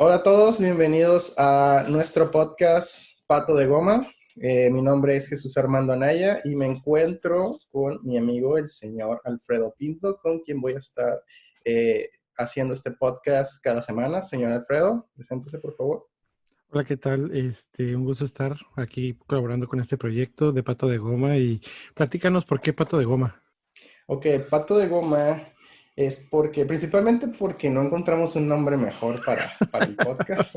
Hola a todos, bienvenidos a nuestro podcast Pato de Goma. Mi nombre es Jesús Armando Anaya y me encuentro con mi amigo el señor Alfredo Pinto, con quien voy a estar haciendo este podcast cada semana. Señor Alfredo, preséntese por favor. Hola, ¿qué tal? Un gusto estar aquí colaborando con este proyecto de Pato de Goma y platícanos por qué Pato de Goma. Ok, Pato de Goma es principalmente porque no encontramos un nombre mejor para el podcast.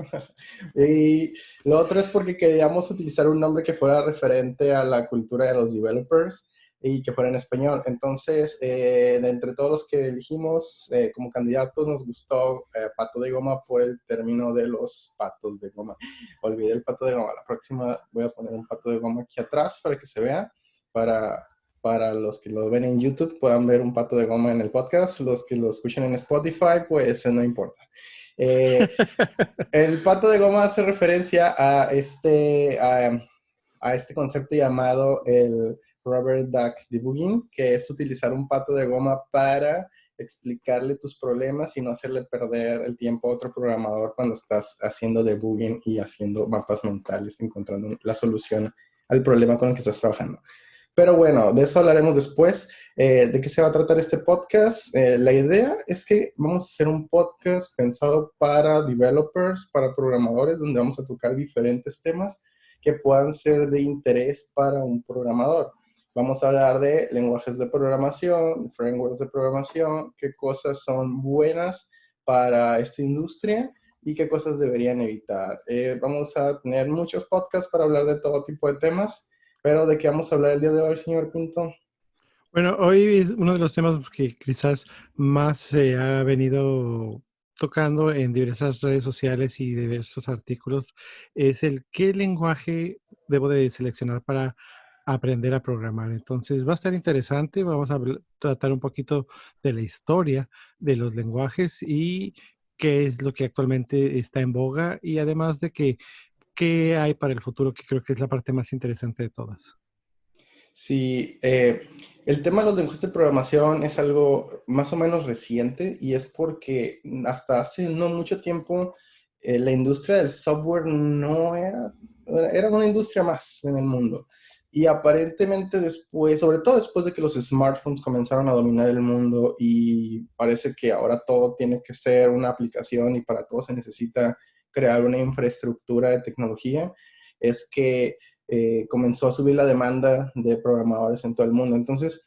Y lo otro es porque queríamos utilizar un nombre que fuera referente a la cultura de los developers y que fuera en español. Entonces, de entre todos los que elegimos como candidatos, nos gustó Pato de Goma por el término de los patos de goma. Olvidé el pato de goma. La próxima voy a poner un pato de goma aquí atrás para que se vea, para los que lo ven en YouTube puedan ver un pato de goma en el podcast. Los que lo escuchan en Spotify, pues no importa. Eh, el pato de goma hace referencia a este concepto llamado el Rubber Duck Debugging, que es utilizar un pato de goma para explicarle tus problemas y no hacerle perder el tiempo a otro programador cuando estás haciendo debugging y haciendo mapas mentales, encontrando la solución al problema con el que estás trabajando. Pero bueno, de eso hablaremos después. ¿De qué se va a tratar este podcast? La idea es que vamos a hacer un podcast pensado para developers, para programadores, donde vamos a tocar diferentes temas que puedan ser de interés para un programador. Vamos a hablar de lenguajes de programación, frameworks de programación, qué cosas son buenas para esta industria y qué cosas deberían evitar. Vamos a tener muchos podcasts para hablar de todo tipo de temas. Pero ¿de qué vamos a hablar el día de hoy, señor Pinto? Bueno, hoy es uno de los temas que quizás más se ha venido tocando en diversas redes sociales y diversos artículos, es el qué lenguaje debo de seleccionar para aprender a programar. Entonces va a estar interesante, vamos a tratar un poquito de la historia de los lenguajes y qué es lo que actualmente está en boga y además de que qué hay para el futuro, que creo que es la parte más interesante de todas. Sí, el tema de los lenguajes de programación es algo más o menos reciente y es porque hasta hace no mucho tiempo la industria del software no era una industria más en el mundo. Y aparentemente después, sobre todo después de que los smartphones comenzaron a dominar el mundo y parece que ahora todo tiene que ser una aplicación y para todo se necesita crear una infraestructura de tecnología, es que comenzó a subir la demanda de programadores en todo el mundo. Entonces,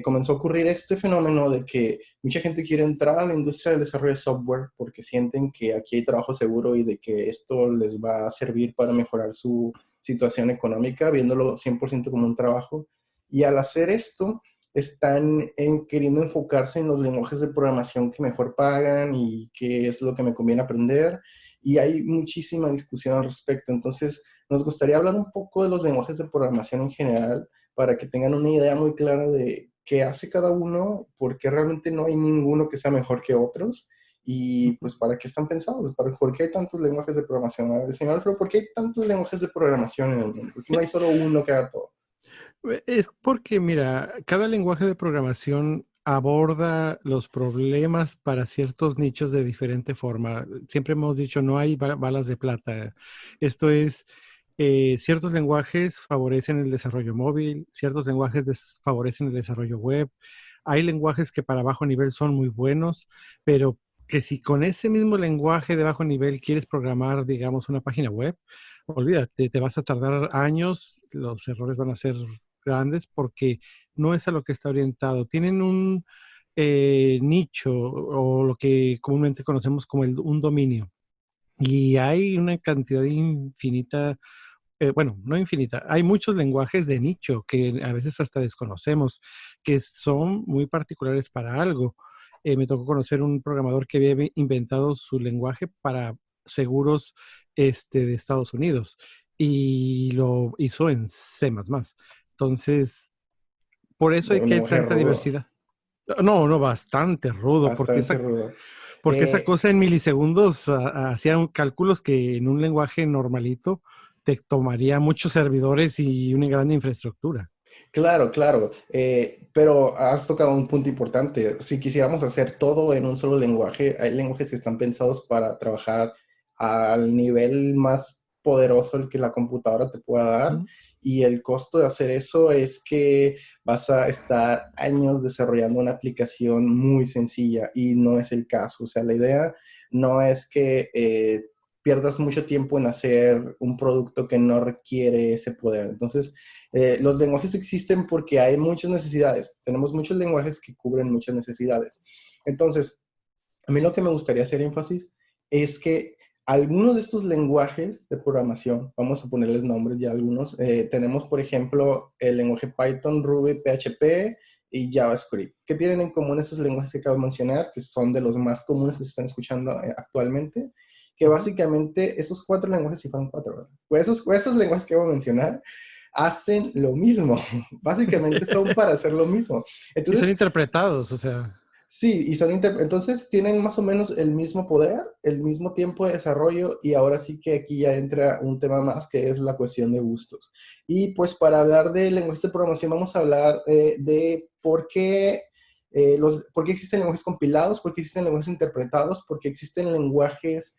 comenzó a ocurrir este fenómeno de que mucha gente quiere entrar a la industria del desarrollo de software porque sienten que aquí hay trabajo seguro y de que esto les va a servir para mejorar su situación económica, viéndolo 100% como un trabajo. Y al hacer esto, están queriendo enfocarse en los lenguajes de programación que mejor pagan y qué es lo que me conviene aprender. Y hay muchísima discusión al respecto. Entonces, nos gustaría hablar un poco de los lenguajes de programación en general para que tengan una idea muy clara de qué hace cada uno, por qué realmente no hay ninguno que sea mejor que otros y pues para qué están pensados, por qué hay tantos lenguajes de programación. A ver, señor Alfredo, ¿por qué hay tantos lenguajes de programación en el mundo? ¿Por qué no hay solo uno que haga todo? Es porque, mira, cada lenguaje de programación aborda los problemas para ciertos nichos de diferente forma. Siempre hemos dicho, no hay balas de plata. Esto es, ciertos lenguajes favorecen el desarrollo móvil, ciertos lenguajes favorecen el desarrollo web. Hay lenguajes que para bajo nivel son muy buenos, pero que si con ese mismo lenguaje de bajo nivel quieres programar, digamos, una página web, olvídate, te vas a tardar años, los errores van a ser grandes porque no es a lo que está orientado. Tienen un nicho o lo que comúnmente conocemos como un dominio. Y hay una cantidad infinita, bueno, no infinita, hay muchos lenguajes de nicho que a veces hasta desconocemos, que son muy particulares para algo. Me tocó conocer un programador que había inventado su lenguaje para seguros de Estados Unidos y lo hizo en C++. Entonces, por eso hay Un que hay lenguaje tanta rudo, diversidad. No, no, bastante rudo, bastante rudo. porque esa Eh, cosa en milisegundos hacían cálculos que en un lenguaje normalito te tomaría muchos servidores y una gran infraestructura. Claro, claro, pero has tocado un punto importante. Si quisiéramos hacer todo en un solo lenguaje, hay lenguajes que están pensados para trabajar al nivel más poderoso el que la computadora te pueda dar. Ujú. Y el costo de hacer eso es que vas a estar años desarrollando una aplicación muy sencilla y no es el caso. O sea, la idea no es que pierdas mucho tiempo en hacer un producto que no requiere ese poder. Entonces, los lenguajes existen porque hay muchas necesidades. Tenemos muchos lenguajes que cubren muchas necesidades. Entonces, a mí lo que me gustaría hacer énfasis es que algunos de estos lenguajes de programación, vamos a ponerles nombres ya algunos, tenemos por ejemplo el lenguaje Python, Ruby, PHP y JavaScript. ¿Qué tienen en común esos lenguajes que acabo de mencionar? Que son de los más comunes que se están escuchando actualmente. Que Ujú. básicamente esos cuatro lenguajes, si fueron cuatro, ¿verdad? Pues esos lenguajes que voy a mencionar hacen lo mismo. Básicamente son para hacer lo mismo. Y son Entonces, interpretados, o sea. sí, y entonces tienen más o menos el mismo poder, el mismo tiempo de desarrollo y ahora sí que aquí ya entra un tema más que es la cuestión de gustos. Y pues para hablar de lenguajes de programación vamos a hablar de por qué existen lenguajes compilados, por qué existen lenguajes interpretados, por qué existen lenguajes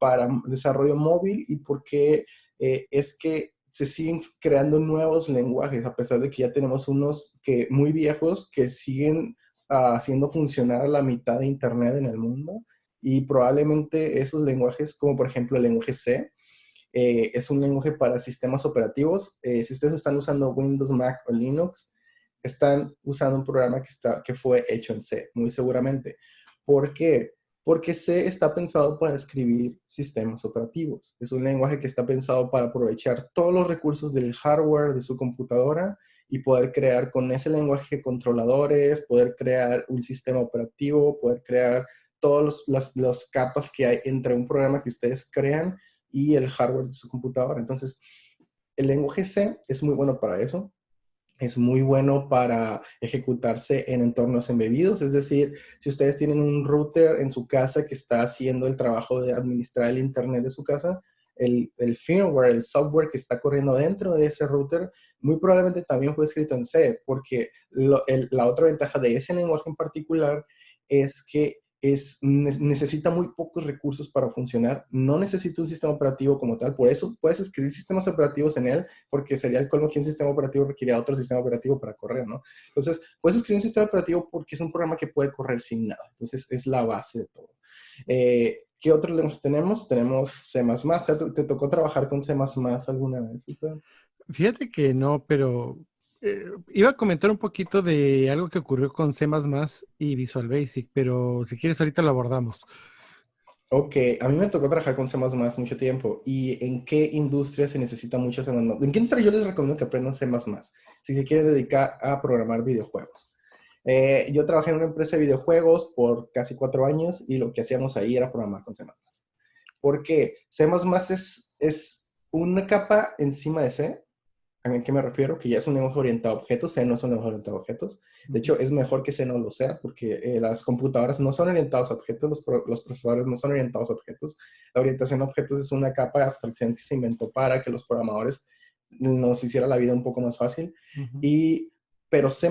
para desarrollo móvil y por qué es que se siguen creando nuevos lenguajes a pesar de que ya tenemos unos que muy viejos que siguen haciendo funcionar a la mitad de Internet en el mundo y probablemente esos lenguajes, como por ejemplo el lenguaje C, es un lenguaje para sistemas operativos. Si ustedes están usando Windows, Mac o Linux, están usando un programa que fue hecho en C, muy seguramente. ¿Por qué? Porque C está pensado para escribir sistemas operativos. Es un lenguaje que está pensado para aprovechar todos los recursos del hardware de su computadora y poder crear con ese lenguaje controladores, poder crear un sistema operativo, poder crear todas las capas que hay entre un programa que ustedes crean y el hardware de su computadora. Entonces, el lenguaje C es muy bueno para eso. Es muy bueno para ejecutarse en entornos embebidos, es decir, si ustedes tienen un router en su casa que está haciendo el trabajo de administrar el internet de su casa, el firmware, el software que está corriendo dentro de ese router, muy probablemente también fue escrito en C, porque la otra ventaja de ese lenguaje en particular es que necesita muy pocos recursos para funcionar, no necesita un sistema operativo como tal, por eso puedes escribir sistemas operativos en él, porque sería el colmo que un sistema operativo requería otro sistema operativo para correr, ¿no? Entonces, puedes escribir un sistema operativo porque es un programa que puede correr sin nada, entonces es la base de todo. ¿Qué otros lenguajes tenemos? Tenemos C++, ¿te tocó trabajar con C++ alguna vez? Fíjate que no, pero iba a comentar un poquito de algo que ocurrió con C++ y Visual Basic, pero si quieres ahorita lo abordamos. Ok, a mí me tocó trabajar con C++ mucho tiempo. ¿Y en qué industria se necesita mucho C++? ¿En qué industria yo les recomiendo que aprendan C++? Si se quieren dedicar a programar videojuegos. Yo trabajé en una empresa de videojuegos por casi 4 años y lo que hacíamos ahí era programar con C++. ¿Por qué? C++ es una capa encima de C. ¿A qué me refiero? Que ya es un lenguaje orientado a objetos, C no es un lenguaje orientado a objetos. De Ujú. hecho, es mejor que C no lo sea, porque las computadoras no son orientadas a objetos, los procesadores no son orientados a objetos. La orientación a objetos es una capa de abstracción que se inventó para que los programadores nos hiciera la vida un poco más fácil. Ujú. Y, pero C++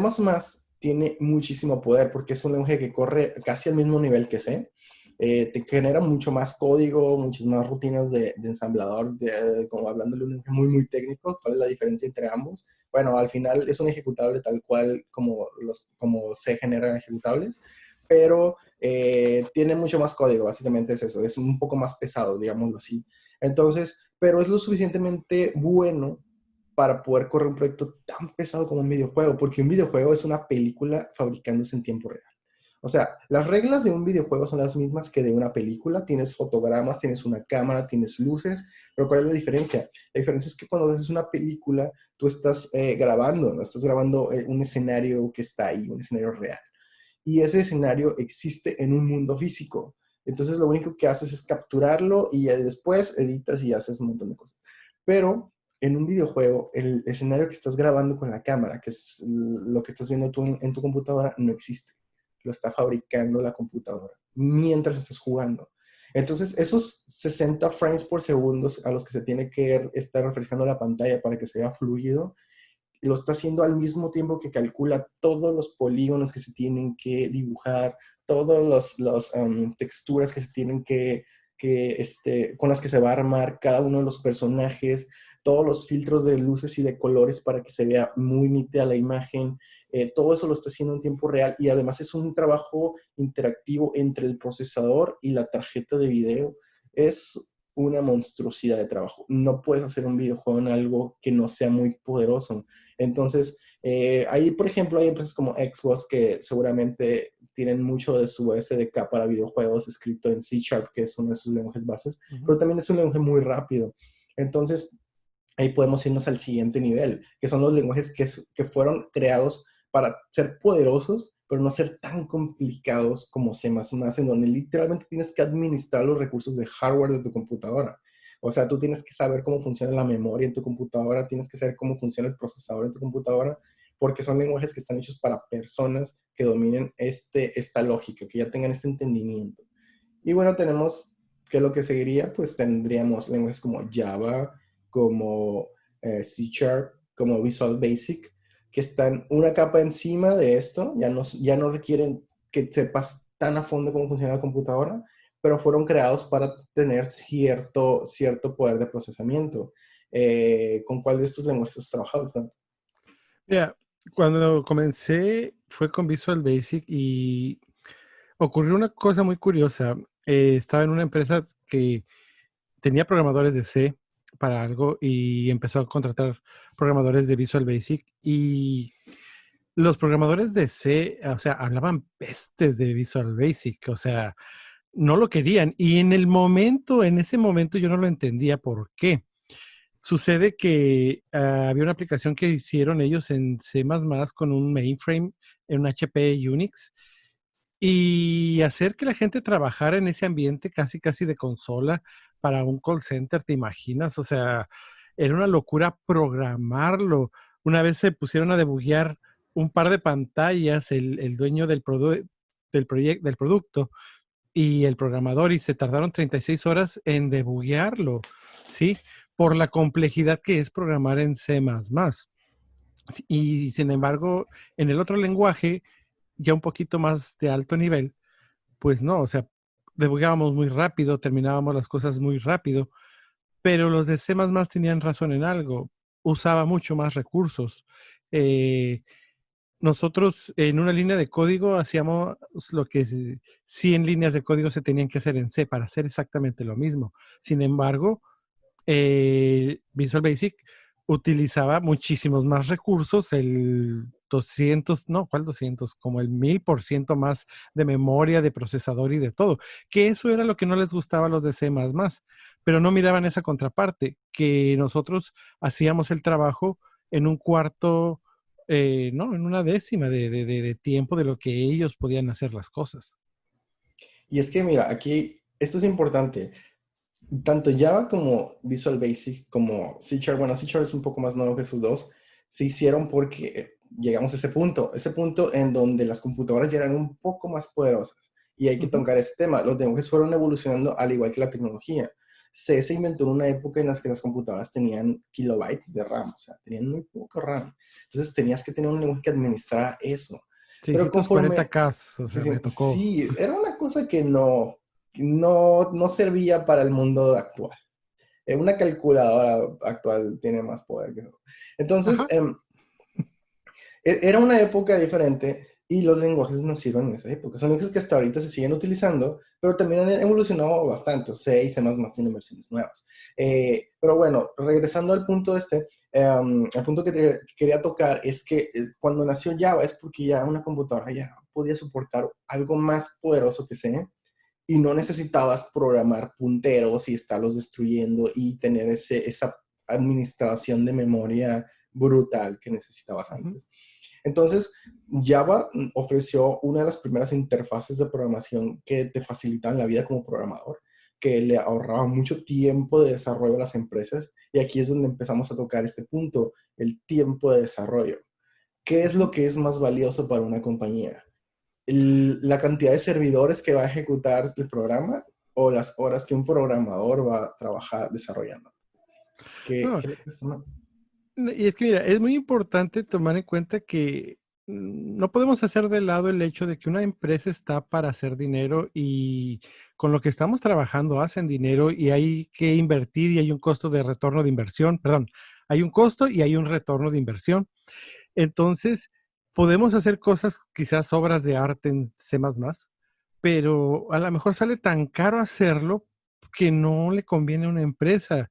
tiene muchísimo poder porque es un lenguaje que corre casi al mismo nivel que C. Te genera mucho más código, muchas más rutinas de ensamblador, como hablándole un lenguaje muy, muy técnico. ¿Cuál es la diferencia entre ambos? Bueno, al final es un ejecutable tal cual como se generan ejecutables, pero tiene mucho más código, básicamente es eso, es un poco más pesado, digámoslo así. Entonces, pero es lo suficientemente bueno para poder correr un proyecto tan pesado como un videojuego, porque un videojuego es una película fabricándose en tiempo real. O sea, las reglas de un videojuego son las mismas que de una película. Tienes fotogramas, tienes una cámara, tienes luces, pero ¿cuál es la diferencia? La diferencia es que cuando haces una película, tú estás grabando, ¿no? Estás grabando un escenario que está ahí, un escenario real. Y ese escenario existe en un mundo físico. Entonces lo único que haces es capturarlo y ya después editas y haces un montón de cosas. Pero en un videojuego, el escenario que estás grabando con la cámara, que es lo que estás viendo tú en tu computadora, no existe. Lo está fabricando la computadora mientras estás jugando. Entonces, esos 60 frames por segundo a los que se tiene que estar refrescando la pantalla para que sea fluido, lo está haciendo al mismo tiempo que calcula todos los polígonos que se tienen que dibujar, todas las texturas que se tienen que con las que se va a armar cada uno de los personajes, todos los filtros de luces y de colores para que se vea muy nítida la imagen. Todo eso lo está haciendo en tiempo real y además es un trabajo interactivo entre el procesador y la tarjeta de video. Es una monstruosidad de trabajo. No puedes hacer un videojuego en algo que no sea muy poderoso. Entonces, ahí, por ejemplo, hay empresas como Xbox que seguramente tienen mucho de su SDK para videojuegos escrito en C Sharp, que es uno de sus lenguajes bases, Ujú. pero también es un lenguaje muy rápido. Entonces, ahí podemos irnos al siguiente nivel, que son los lenguajes que fueron creados para ser poderosos, pero no ser tan complicados como C++, en donde literalmente tienes que administrar los recursos de hardware de tu computadora. O sea, tú tienes que saber cómo funciona la memoria en tu computadora, tienes que saber cómo funciona el procesador en tu computadora, porque son lenguajes que están hechos para personas que dominen esta lógica, que ya tengan este entendimiento. Y bueno, tenemos que lo que seguiría, pues tendríamos lenguajes como Java, como C Sharp, como Visual Basic, que están una capa encima de esto, ya no requieren que sepas tan a fondo cómo funciona la computadora, pero fueron creados para tener cierto poder de procesamiento. ¿Con cuál de estos lenguajes has trabajado, Fran? Mira, cuando comencé fue con Visual Basic y ocurrió una cosa muy curiosa. Estaba en una empresa que tenía programadores de C para algo y empezó a contratar programadores de Visual Basic y los programadores de C, o sea, hablaban pestes de Visual Basic, o sea, no lo querían y en ese momento yo no lo entendía por qué. Sucede que había una aplicación que hicieron ellos en C++ con un mainframe en un HP Unix y hacer que la gente trabajara en ese ambiente casi casi de consola para un call center, ¿te imaginas? O sea, era una locura programarlo. Una vez se pusieron a debuguear un par de pantallas, el dueño del producto y el programador, y se tardaron 36 horas en debuguearlo, ¿sí? Por la complejidad que es programar en C++. Y sin embargo, en el otro lenguaje, ya un poquito más de alto nivel, pues no, o sea, debugábamos muy rápido, terminábamos las cosas muy rápido, pero los de C++ tenían razón en algo, usaba mucho más recursos. Eh, Nosotros en una línea de código hacíamos lo que 100 líneas de código se tenían que hacer en C para hacer exactamente lo mismo. Sin embargo, Visual Basic utilizaba muchísimos más recursos, el 200, no, ¿cuál 200? Como el 1000% más de memoria, de procesador y de todo. Que eso era lo que no les gustaba a los de C++, pero no miraban esa contraparte, que nosotros hacíamos el trabajo en un cuarto, no, en una décima de tiempo de lo que ellos podían hacer las cosas. Y es que, mira, aquí esto es importante. Tanto Java como Visual Basic, como C Sharp, bueno, C Sharp es un poco más nuevo que esos dos, se hicieron porque llegamos a ese punto en donde las computadoras ya eran un poco más poderosas. Y hay que Ujú. tocar ese tema. Los lenguajes fueron evolucionando al igual que la tecnología. C se inventó en una época en la que las computadoras tenían kilobytes de RAM, o sea, tenían muy poco RAM. Entonces tenías que tener un lenguaje que administrara eso. Pero 640K, conforme, o sí, sea, sí, me tocó. sí, era una cosa que no servía para el mundo actual. Una calculadora actual tiene más poder que eso. Entonces, Ajá. era una época diferente y los lenguajes nacieron en esa época. Son lenguajes que hasta ahorita se siguen utilizando, pero también han evolucionado bastante. C y C++ tienen versiones nuevas. Pero bueno, regresando al punto el punto que quería tocar es que cuando nació Java es porque ya una computadora ya podía soportar algo más poderoso que C y no necesitabas programar punteros y estarlos destruyendo y tener esa administración de memoria brutal que necesitabas Ujú. antes. Entonces, Java ofreció una de las primeras interfaces de programación que te facilitaban la vida como programador, que le ahorraba mucho tiempo de desarrollo a las empresas. Y aquí es donde empezamos a tocar este punto, el tiempo de desarrollo. ¿Qué es lo Ujú. que es más valioso para una compañía? La cantidad de servidores que va a ejecutar el programa o las horas que un programador va a trabajar desarrollando. ¿Qué, No, qué le cuesta más? y es que mira, es muy importante tomar en cuenta que no podemos hacer de lado el hecho de que una empresa está para hacer dinero y con lo que estamos trabajando hacen dinero y hay que invertir y hay un costo de retorno de inversión, perdón, hay un costo y hay un retorno de inversión. Entonces, podemos hacer cosas, quizás obras de arte en C++, pero a lo mejor sale tan caro hacerlo que no le conviene a una empresa.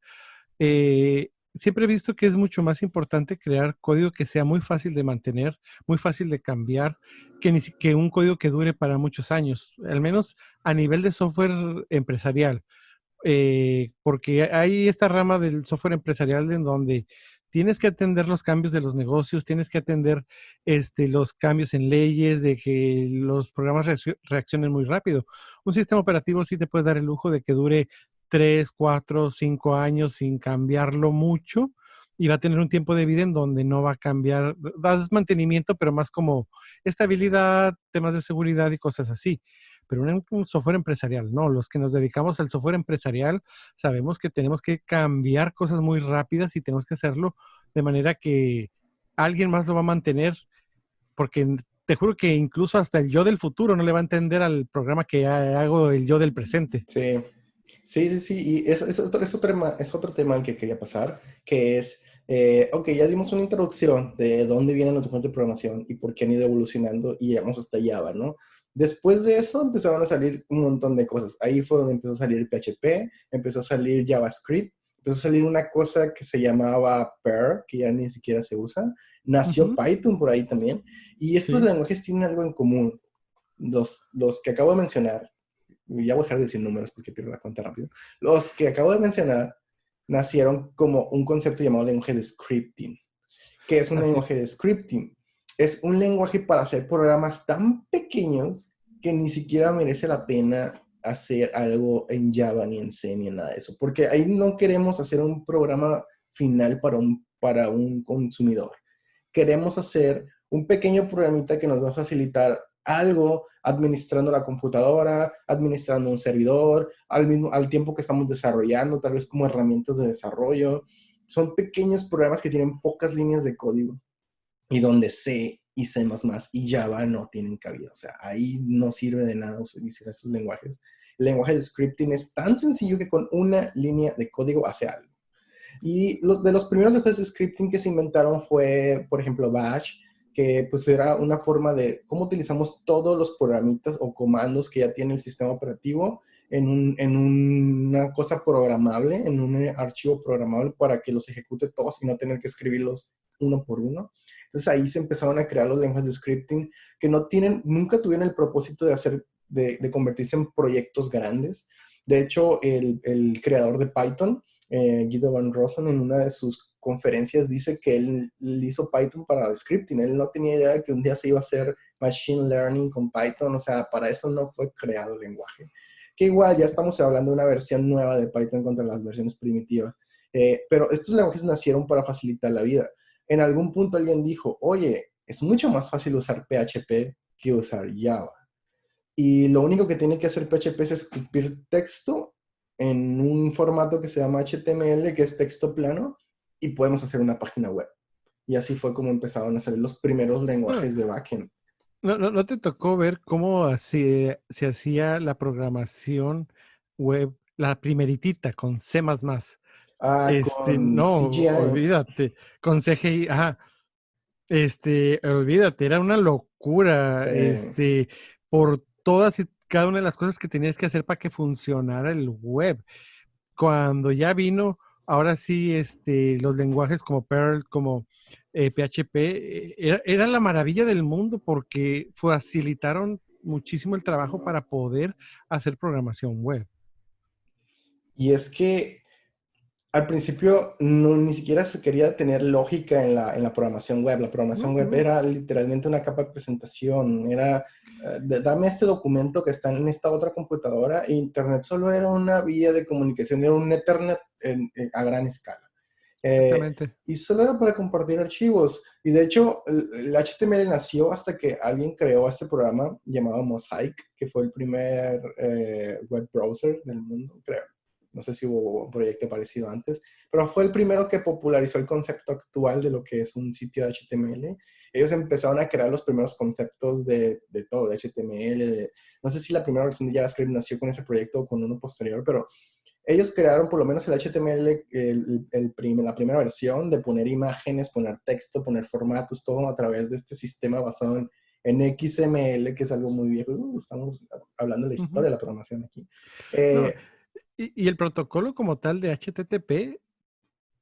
Siempre he visto que es mucho más importante crear código que sea muy fácil de mantener, muy fácil de cambiar, que un código que dure para muchos años, al menos a nivel de software empresarial. Porque hay esta rama del software empresarial en donde tienes que atender los cambios de los negocios, tienes que atender los cambios en leyes, de que los programas reaccionen muy rápido. Un sistema operativo sí te puedes dar el lujo de que dure 3, 4, 5 años sin cambiarlo mucho y va a tener un tiempo de vida en donde no va a cambiar, das mantenimiento, pero más como estabilidad, temas de seguridad y cosas así, pero un software empresarial, no. Los que nos dedicamos al software empresarial sabemos que tenemos que cambiar cosas muy rápidas y tenemos que hacerlo de manera que alguien más lo va a mantener, porque te juro que incluso hasta el yo del futuro no le va a entender al programa que hago el yo del presente. Sí, sí, sí, sí. Y es otro tema al que quería pasar, que es, ok, ya dimos una introducción de dónde vienen los lenguajes de programación y por qué han ido evolucionando y llegamos hasta Java, ¿no? Después de eso empezaron a salir un montón de cosas. Ahí fue donde empezó a salir PHP, empezó a salir JavaScript, empezó a salir una cosa que se llamaba Perl, que ya ni siquiera se usa. Nació Ujú, Python por ahí también. Y estos sí, lenguajes tienen algo en común. Los que acabo de mencionar, ya voy a dejar de decir números porque pierdo la cuenta rápido. Los que acabo de mencionar nacieron como un concepto llamado lenguaje de scripting. ¿Qué es un así. lenguaje de scripting? Es un lenguaje para hacer programas tan pequeños que ni siquiera merece la pena hacer algo en Java, ni en C, ni en nada de eso. Porque ahí no queremos hacer un programa final para un consumidor. Queremos hacer un pequeño programita que nos va a facilitar algo administrando la computadora, administrando un servidor, al tiempo que estamos desarrollando, tal vez como herramientas de desarrollo. Son pequeños programas que tienen pocas líneas de código y donde C y C++ y Java no tienen cabida. O sea, ahí no sirve de nada utilizar esos lenguajes. El lenguaje de scripting es tan sencillo que con una línea de código hace algo. Y de los primeros lenguajes de scripting que se inventaron fue, por ejemplo, Bash, que pues era una forma de cómo utilizamos todos los programitas o comandos que ya tiene el sistema operativo en una cosa programable, en un archivo programable para que los ejecute todos y no tener que escribirlos uno por uno. Entonces ahí se empezaron a crear los lenguajes de scripting que nunca tuvieron el propósito de convertirse en proyectos grandes. De hecho, el creador de Python, Guido van Rossum, en una de sus conferencias dice que él hizo Python para scripting. Él no tenía idea de que un día se iba a hacer machine learning con Python. O sea, para eso no fue creado el lenguaje. Que igual ya estamos hablando de una versión nueva de Python contra las versiones primitivas. Pero estos lenguajes nacieron para facilitar la vida. En algún punto alguien dijo, oye, es mucho más fácil usar PHP que usar Java. Y lo único que tiene que hacer PHP es esculpir texto en un formato que se llama HTML, que es texto plano, y podemos hacer una página web. Y así fue como empezaron a salir los primeros Bueno, lenguajes de backend. ¿no te tocó ver cómo se hacía la programación web, la primeritita con C++? Ah, con No, CGI. olvídate, con CGI, ajá, olvídate, era una locura, Sí. por todas y cada una de las cosas que tenías que hacer para que funcionara el web. Cuando ya vino, ahora sí, los lenguajes como Perl, como PHP, era la maravilla del mundo porque facilitaron muchísimo el trabajo para poder hacer programación web. Y es que al principio no, ni siquiera se quería tener lógica en la programación web. La No, programación web no. era literalmente una capa de presentación. Era, dame este documento que está en esta otra computadora. E Internet solo era una vía de comunicación, era un Ethernet a gran escala. Eh, Exactamente. y solo era para compartir archivos. Y de hecho, el HTML nació hasta que alguien creó este programa llamado Mosaic, que fue el primer web browser del mundo, creo. No sé si hubo un proyecto parecido antes, pero fue el primero que popularizó el concepto actual de lo que es un sitio de HTML. Ellos empezaron a crear los primeros conceptos de todo, de HTML. No sé si la primera versión de JavaScript nació con ese proyecto o con uno posterior, pero ellos crearon por lo menos el HTML, la primera versión de poner imágenes, poner texto, poner formatos, todo a través de este sistema basado en XML, que es algo muy viejo. Estamos hablando de la historia Ujú. de la programación aquí. No, Eh, y el protocolo como tal de HTTP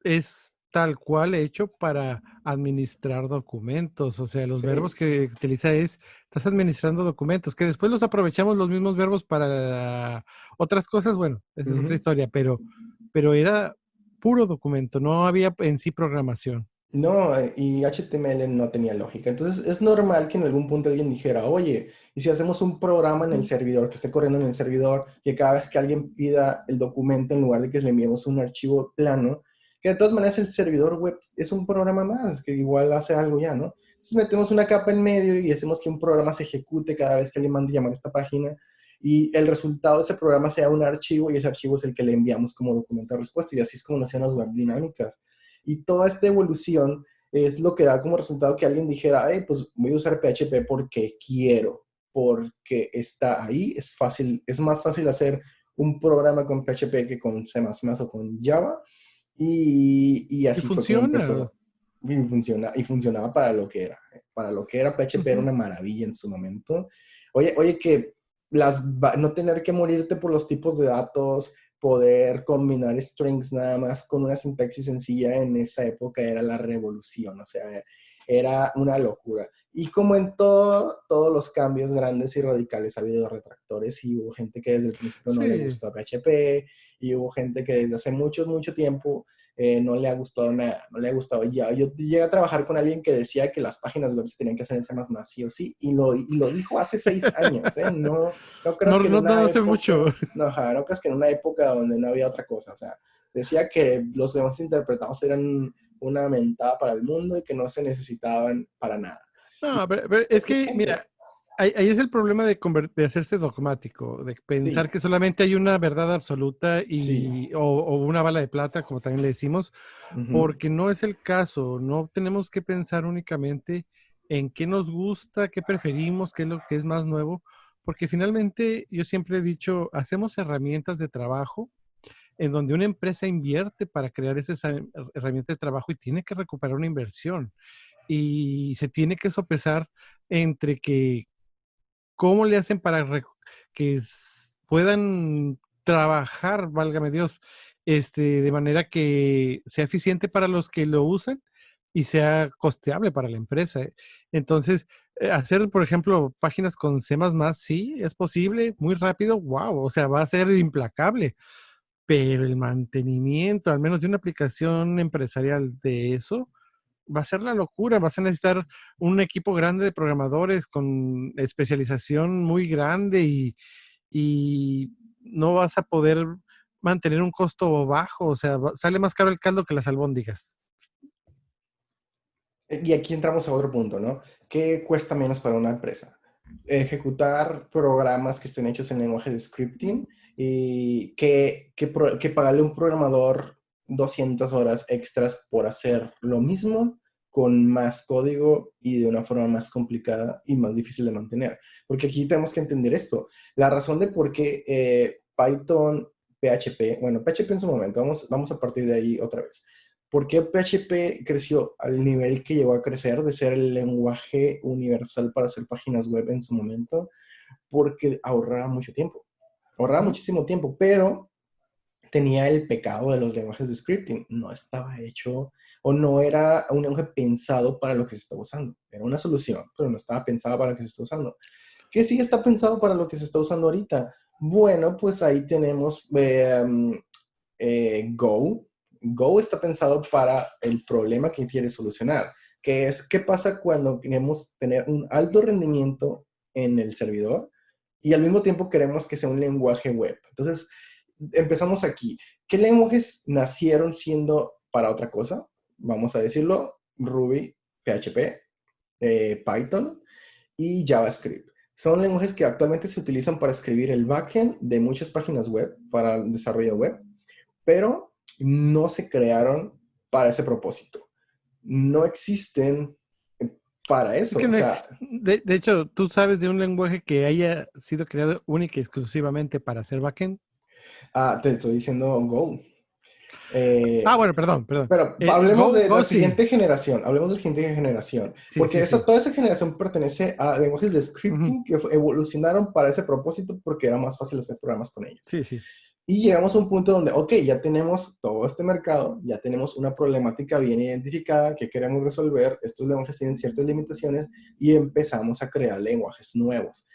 es tal cual hecho para administrar documentos. O sea, los verbos sí. que utiliza estás administrando documentos, que después los aprovechamos los mismos verbos para otras cosas. Bueno, esa es otra Ujú. historia, pero era puro documento, no había en sí programación. No, y HTML no tenía lógica. Entonces es normal que en algún punto alguien dijera, oye, ¿y si hacemos un programa en el Ujú. servidor, que esté corriendo en el servidor, que cada vez que alguien pida el documento, en lugar de que le enviemos un archivo plano, que de todas maneras el servidor web es un programa más, que igual hace algo ya, ¿no? Entonces metemos una capa en medio y hacemos que un programa se ejecute cada vez que alguien mande llamar a esta página y el resultado de ese programa sea un archivo y ese archivo es el que le enviamos como documento de respuesta y así es como nacieron las web dinámicas. Y toda esta evolución es lo que da como resultado que alguien dijera, hey, pues voy a usar PHP porque quiero, porque está ahí, es fácil, es más fácil hacer un programa con PHP que con C++ o con Java, y Y así fue como funciona. empezó. Y funcionaba para lo que era. Para lo que era PHP era Ujú. una maravilla en su momento. Oye, que no tener que morirte por los tipos de datos, poder combinar strings nada más con una sintaxis sencilla en esa época era la revolución, o sea, era una locura. Y como en todos los cambios grandes y radicales ha habido retractores y hubo gente que desde el principio no le Sí. gustó PHP y hubo gente que desde hace mucho, mucho tiempo no le ha gustado nada, no le ha gustado ya. Yo llegué a trabajar con alguien que decía que las páginas web se tenían que hacer en C++ sí o sí, y lo dijo hace 6 años, ¿eh? No, no creas No, que en no, no una hace mucho. época, no, no creas que en una época donde no había otra cosa, o sea, decía que los demás interpretados eran una mentada para el mundo y que no se necesitaban para nada. Y No, pero es es el que, punto. mira, ahí es el problema de hacerse dogmático, de Sí, pensar que solamente hay una verdad absoluta sí. o una bala de plata, como también le decimos, Ujú. porque no es el caso. No tenemos que pensar únicamente en qué nos gusta, qué preferimos, qué es lo que es más nuevo, porque finalmente yo siempre he dicho, hacemos herramientas de trabajo en donde una empresa invierte para crear esas herramientas de trabajo y tiene que recuperar una inversión y se tiene que sopesar entre que cómo le hacen para que puedan trabajar, válgame Dios, de manera que sea eficiente para los que lo usan y sea costeable para la empresa. Entonces, hacer, por ejemplo, páginas con C++, sí, es posible, muy rápido, wow, o sea, va a ser implacable, pero el mantenimiento, al menos de una aplicación empresarial de eso, va a ser la locura. Vas a necesitar un equipo grande de programadores con especialización muy grande y no vas a poder mantener un costo bajo. O sea, sale más caro el caldo que las albóndigas. Y aquí entramos a otro punto, ¿no? ¿Qué cuesta menos para una empresa? Ejecutar programas que estén hechos en lenguaje de scripting y que pagarle a un programador 200 horas extras por hacer lo mismo con más código y de una forma más complicada y más difícil de mantener. Porque aquí tenemos que entender esto. La razón de por qué Python, PHP, bueno, PHP en su momento, vamos a partir de ahí otra vez. ¿Por qué PHP creció al nivel que llegó a crecer de ser el lenguaje universal para hacer páginas web en su momento? Porque ahorraba mucho tiempo, ahorraba Ujú. muchísimo tiempo, pero tenía el pecado de los lenguajes de scripting. No estaba hecho o no era un lenguaje pensado para lo que se está usando. Era una solución, pero no estaba pensado para lo que se está usando. ¿Qué sí está pensado para lo que se está usando ahorita? Bueno, pues ahí tenemos Go. Go está pensado para el problema que quiere solucionar, que es qué pasa cuando queremos tener un alto rendimiento en el servidor y al mismo tiempo queremos que sea un lenguaje web. Entonces, empezamos aquí. ¿Qué lenguajes nacieron siendo para otra cosa? Vamos a decirlo, Ruby, PHP, Python y JavaScript. Son lenguajes que actualmente se utilizan para escribir el backend de muchas páginas web, para el desarrollo web, pero no se crearon para ese propósito. No existen para Es eso. que O no sea, de hecho, ¿tú sabes de un lenguaje que haya sido creado única y exclusivamente para hacer backend? te estoy diciendo Go. Eh, Ah, bueno, perdón, perdón. pero hablemos de la Go sí. siguiente generación, hablemos de la siguiente generación, Sí, porque sí, sí. toda esa generación pertenece a lenguajes de Ujú. scripting que evolucionaron para ese propósito porque era más fácil hacer programas con ellos. Sí, sí. Y llegamos a un punto donde, ok, ya tenemos todo este mercado, ya tenemos una problemática bien identificada que queremos resolver, estos lenguajes tienen ciertas limitaciones y empezamos a crear lenguajes nuevos.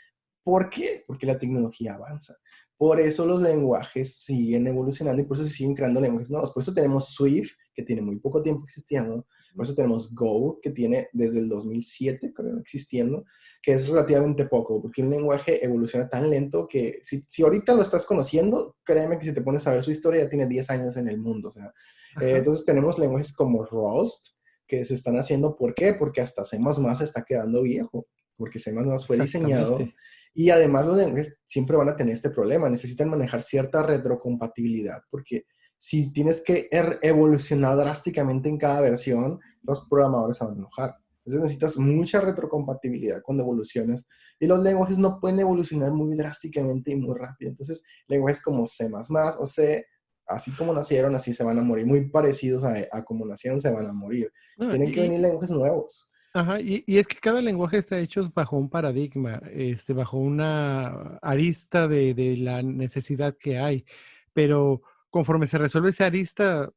¿Por qué? Porque la tecnología avanza. Por eso los lenguajes siguen evolucionando y por eso se siguen creando lenguajes nuevos. Por eso tenemos Swift, que tiene muy poco tiempo existiendo. Por eso tenemos Go, que tiene desde el 2007, creo, existiendo, que es relativamente poco, porque un lenguaje evoluciona tan lento que si ahorita lo estás conociendo, créeme que si te pones a ver su historia ya tiene 10 años en el mundo. O sea, Ajá. entonces tenemos lenguajes como Rust, que se están haciendo. ¿Por qué? Porque hasta C++ está quedando viejo, porque C++ fue diseñado Exactamente. y además los lenguajes siempre van a tener este problema, necesitan manejar cierta retrocompatibilidad, porque si tienes que evolucionar drásticamente en cada versión, los programadores se van a enojar. Entonces necesitas mucha retrocompatibilidad cuando evolucionas y los lenguajes no pueden evolucionar muy drásticamente y muy rápido. Entonces, lenguajes como C++ o C, así como nacieron, así se van a morir, muy parecidos a como nacieron, se van a morir. No, Tienen que venir lenguajes nuevos. ajá, y es que cada lenguaje está hecho bajo un paradigma, bajo una arista de la necesidad que hay, pero conforme se resuelve esa arista,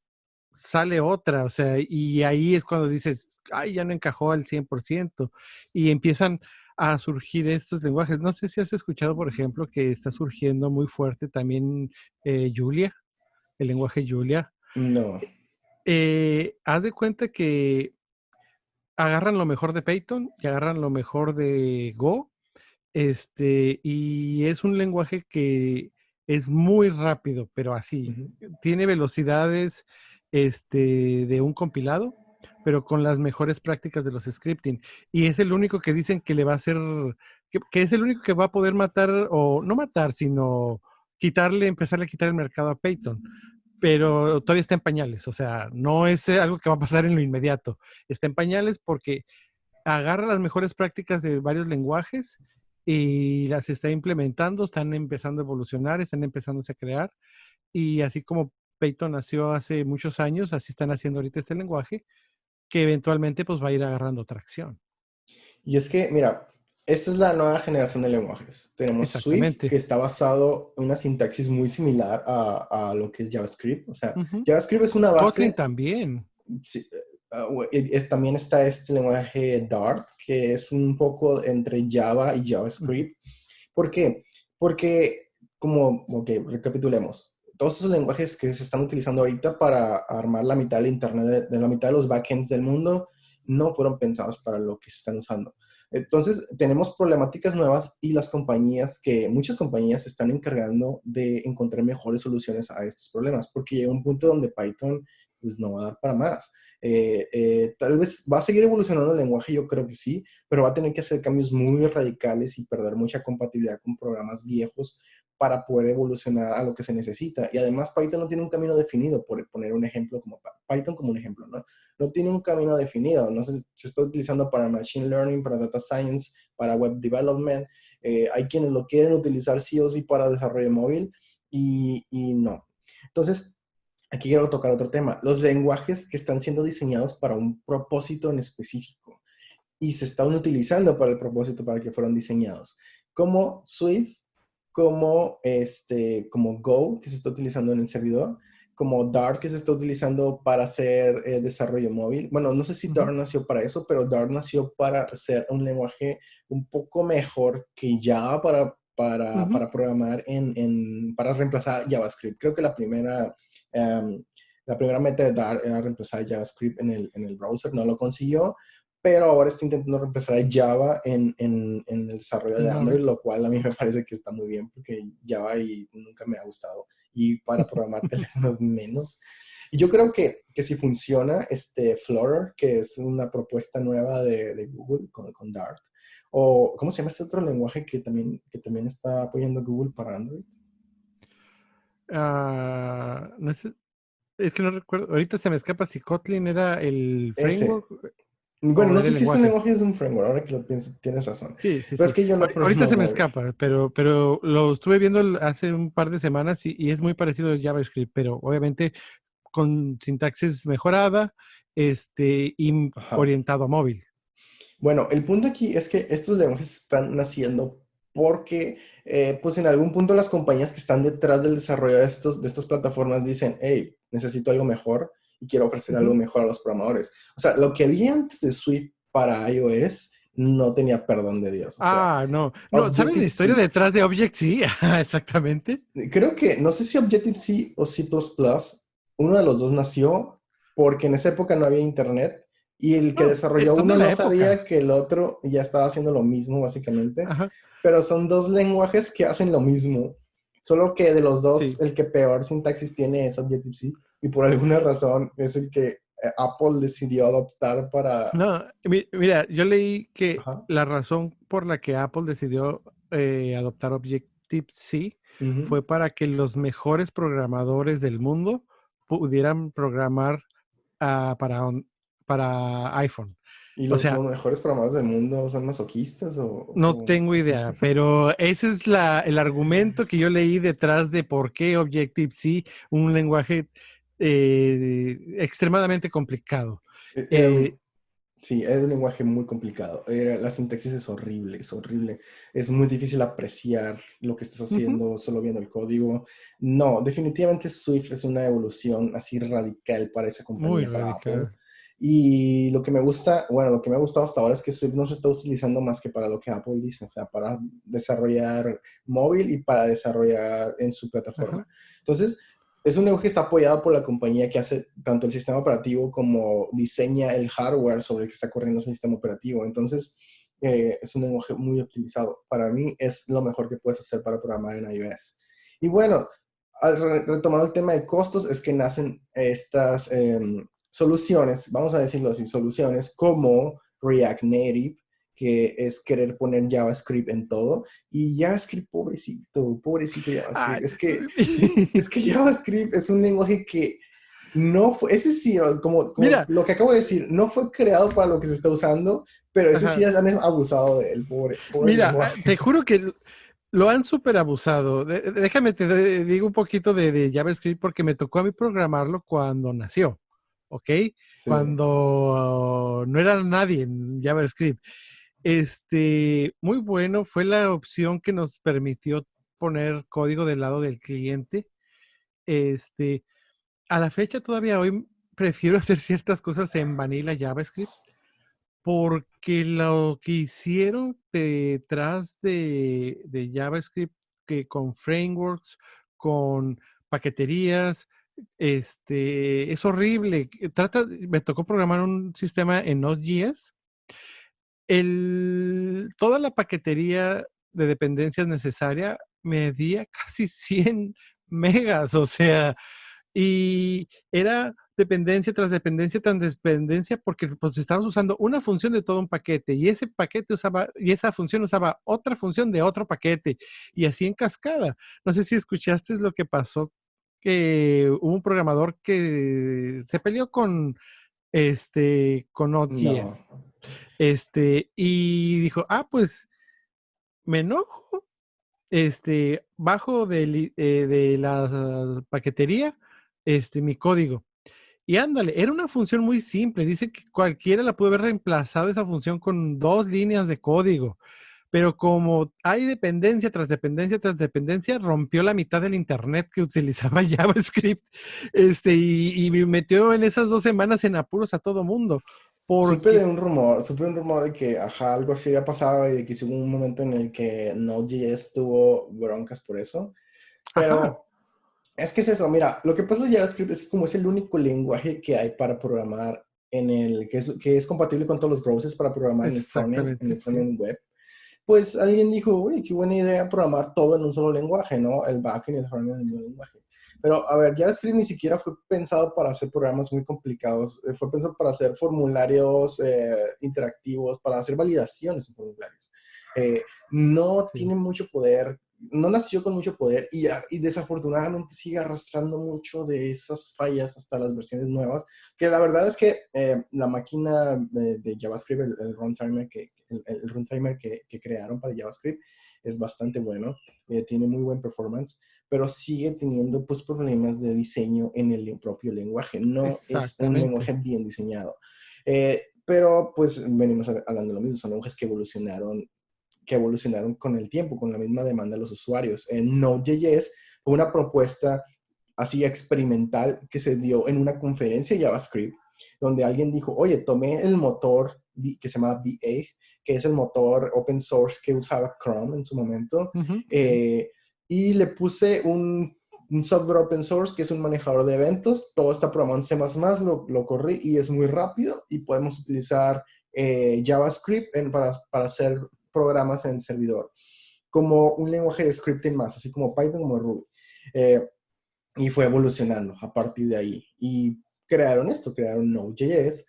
sale otra, o sea, y ahí es cuando dices, ay, ya no encajó al 100%, y empiezan a surgir estos lenguajes. No sé si has escuchado, por ejemplo, que está surgiendo muy fuerte también Julia, el lenguaje Julia. No. Haz de cuenta que agarran lo mejor de Python y agarran lo mejor de Go, y es un lenguaje que es muy rápido, pero así, Ujú. tiene velocidades, de un compilado, pero con las mejores prácticas de los scripting. Y es el único que dicen que le va a hacer, que es el único que va a poder matar, o no matar, sino empezarle a quitar el mercado a Python, pero todavía está en pañales, o sea, no es algo que va a pasar en lo inmediato, está en pañales porque agarra las mejores prácticas de varios lenguajes y las está implementando, están empezando a evolucionar, están empezando a crear, y así como Python nació hace muchos años, así están haciendo ahorita este lenguaje, que eventualmente pues va a ir agarrando tracción. Y es que, mira, esta es la nueva generación de lenguajes. Tenemos Swift, que Exactamente. está basado en una sintaxis muy similar a lo que es JavaScript. O sea, Ujú. JavaScript es una Kotlin base. también. Sí, también está este lenguaje Dart, que es un poco entre Java y Ujú. JavaScript. ¿Por qué? Porque, como, ok, recapitulemos. Todos esos lenguajes que se están utilizando ahorita para armar la mitad del Internet, de la mitad de los backends del mundo, no fueron pensados para lo que se están usando. Entonces, tenemos problemáticas nuevas y muchas compañías se están encargando de encontrar mejores soluciones a estos problemas, porque llega un punto donde Python pues no va a dar para más. Tal vez va a seguir evolucionando el lenguaje, yo creo que sí, pero va a tener que hacer cambios muy radicales y perder mucha compatibilidad con programas viejos para poder evolucionar a lo que se necesita. Y además Python no tiene un camino definido, por poner un ejemplo como Python como un ejemplo, ¿no? No tiene un camino definido, no se está utilizando para Machine Learning, para Data Science, para Web Development. Hay quienes lo quieren utilizar sí o sí para desarrollo móvil y no. Entonces, aquí quiero tocar otro tema, los lenguajes que están siendo diseñados para un propósito en específico y se están utilizando para el propósito para el que fueron diseñados, como Swift, como Go, que se está utilizando en el servidor, como Dart, que se está utilizando para hacer desarrollo móvil. Bueno, no sé si Ujú. Dart nació para eso, pero Dart nació para ser un lenguaje un poco mejor que Java Ujú. para programar para reemplazar JavaScript. Creo que um, la primera meta de Dart era reemplazar JavaScript en el browser, no lo consiguió, pero ahora está intentando reemplazar a Java en el desarrollo de No. Android, lo cual a mí me parece que está muy bien, porque Java nunca me ha gustado, y para programar teléfonos menos. Y yo creo que si funciona Flutter, que es una propuesta nueva de Google con Dart, o ¿cómo se llama este otro lenguaje que también está apoyando Google para Android? No sé. Es que no recuerdo, ahorita se me escapa si Kotlin era el Ese. framework Bueno, o no era sé el si es un lenguaje. lenguaje o es un framework, ahora que lo pienso, tienes razón. Sí, sí, Pero es sí. que yo no Ahorita programo se me móvil. escapa, pero lo estuve viendo hace un par de semanas y es muy parecido al JavaScript, pero obviamente con sintaxis mejorada, y Ajá. orientado a móvil. Bueno, el punto aquí es que estos lenguajes están naciendo porque, pues en algún punto las compañías que están detrás del desarrollo de estas plataformas dicen, hey, necesito algo mejor y quiero ofrecer algo Ujú. mejor a los programadores. O sea, lo que había antes de Swift para iOS no tenía perdón de Dios. O sea, Ah, no. No, ¿sabes la historia Objective-C. detrás de Object-C? Exactamente. Creo que, no sé si Objective-C o C++, uno de los dos nació porque en esa época no había internet y el que No, desarrolló son de uno la no época. sabía que el otro ya estaba haciendo lo mismo, básicamente. Ajá, Pero son dos lenguajes que hacen lo mismo. Solo que de los dos, sí. el que peor sintaxis tiene es Objective-C y por alguna razón es el que Apple decidió adoptar para... No, mira, yo leí que Ajá. la razón por la que Apple decidió adoptar Objective-C Ujú. fue para que los mejores programadores del mundo pudieran programar ah, para, para iPhone. ¿Y O los sea, mejores programadores del mundo son masoquistas no tengo idea, pero ese es el argumento que yo leí detrás de por qué Objective-C, un lenguaje extremadamente complicado. Era Eh, un, sí, era un lenguaje muy complicado. La sintaxis es horrible, es horrible. Es muy difícil apreciar lo que estás Ujú, haciendo solo viendo el código. No, definitivamente Swift es una evolución así radical para esa muy compañía, para Apple. radical. Y lo que me gusta, bueno, lo que me ha gustado hasta ahora es que Swift no se está utilizando más que para lo que Apple dice, o sea, para desarrollar móvil y para desarrollar en su Ajá. plataforma. Entonces, es un lenguaje que está apoyado por la compañía que hace tanto el sistema operativo como diseña el hardware sobre el que está corriendo ese sistema operativo. Entonces, es un lenguaje muy optimizado. Para mí es lo mejor que puedes hacer para programar en iOS. Y bueno, retomando el tema de costos, es que nacen estas soluciones, vamos a decirlo así, soluciones como React Native, que es querer poner JavaScript en todo. Y JavaScript, pobrecito, pobrecito Ay, JavaScript. Es que JavaScript es un lenguaje que no fue, ese sí, como mira, lo que acabo de decir, no fue creado para lo que se está usando, pero ese sí ajá, han abusado de él, pobre mira, te lenguaje. juro que lo han súper abusado. Déjame te digo un poquito de JavaScript porque me tocó a mí programarlo cuando nació, ¿ok? Sí. Cuando no era nadie en JavaScript. Muy bueno, fue la opción que nos permitió poner código del lado del cliente. Este, a la fecha todavía hoy prefiero hacer ciertas cosas en Vanilla JavaScript porque lo que hicieron detrás de JavaScript, que con frameworks, con paqueterías, es horrible. Me tocó programar un sistema en Node.js. Toda la paquetería de dependencias necesaria medía casi 100 megas, o sea, y era dependencia tras dependencia porque pues estabas usando una función de todo un paquete y ese paquete usaba y esa función usaba otra función de otro paquete y así en cascada. No sé si escuchaste lo que pasó, que hubo un programador que se peleó con No. Node.js, y dijo, pues me enojo, bajo de la paquetería, mi código. Y ándale, era una función muy simple. Dice que cualquiera la puede haber reemplazado esa función con 2 líneas de código. Pero como hay dependencia tras dependencia, rompió la mitad del internet que utilizaba JavaScript. Y me metió en esas 2 semanas en apuros a todo mundo. Porque, Supe de un rumor de que, ajá, algo así había pasado y de que sí hubo un momento en el que Node.js tuvo broncas por eso. ajá, Pero es que es eso, mira, lo que pasa de JavaScript es que como es el único lenguaje que hay para programar que es compatible con todos los browsers para programar en exactamente, el sí. frontend web, pues alguien dijo, uy, qué buena idea programar todo en un solo lenguaje, ¿no? El backend y el frontend en un mismo lenguaje. Pero, a ver, JavaScript ni siquiera fue pensado para hacer programas muy complicados. Fue pensado para hacer formularios interactivos, para hacer validaciones en formularios. No Sí. tiene mucho poder. no nació con mucho poder y desafortunadamente sigue arrastrando mucho de esas fallas hasta las versiones nuevas, que la verdad es que la máquina de JavaScript, el runtime el runtime que crearon para JavaScript es bastante bueno, tiene muy buen performance, pero sigue teniendo pues problemas de diseño en el propio lenguaje. No es un lenguaje Exactamente. bien diseñado. Pero pues venimos hablando de lo mismo, son lenguajes que evolucionaron con el tiempo, con la misma demanda de los usuarios. En Node.js fue una propuesta así experimental que se dio en una conferencia de JavaScript, donde alguien dijo, oye, tomé el motor que se llama V8, que es el motor open source que usaba Chrome en su momento, Ujú, sí. eh, y le puse un software open source que es un manejador de eventos. Todo está programado en C++, lo corrí y es muy rápido y podemos utilizar JavaScript para hacer programas en el servidor, como un lenguaje de scripting más, así como Python, como Ruby. Eh, y fue evolucionando a partir de ahí. Y crearon Node.js.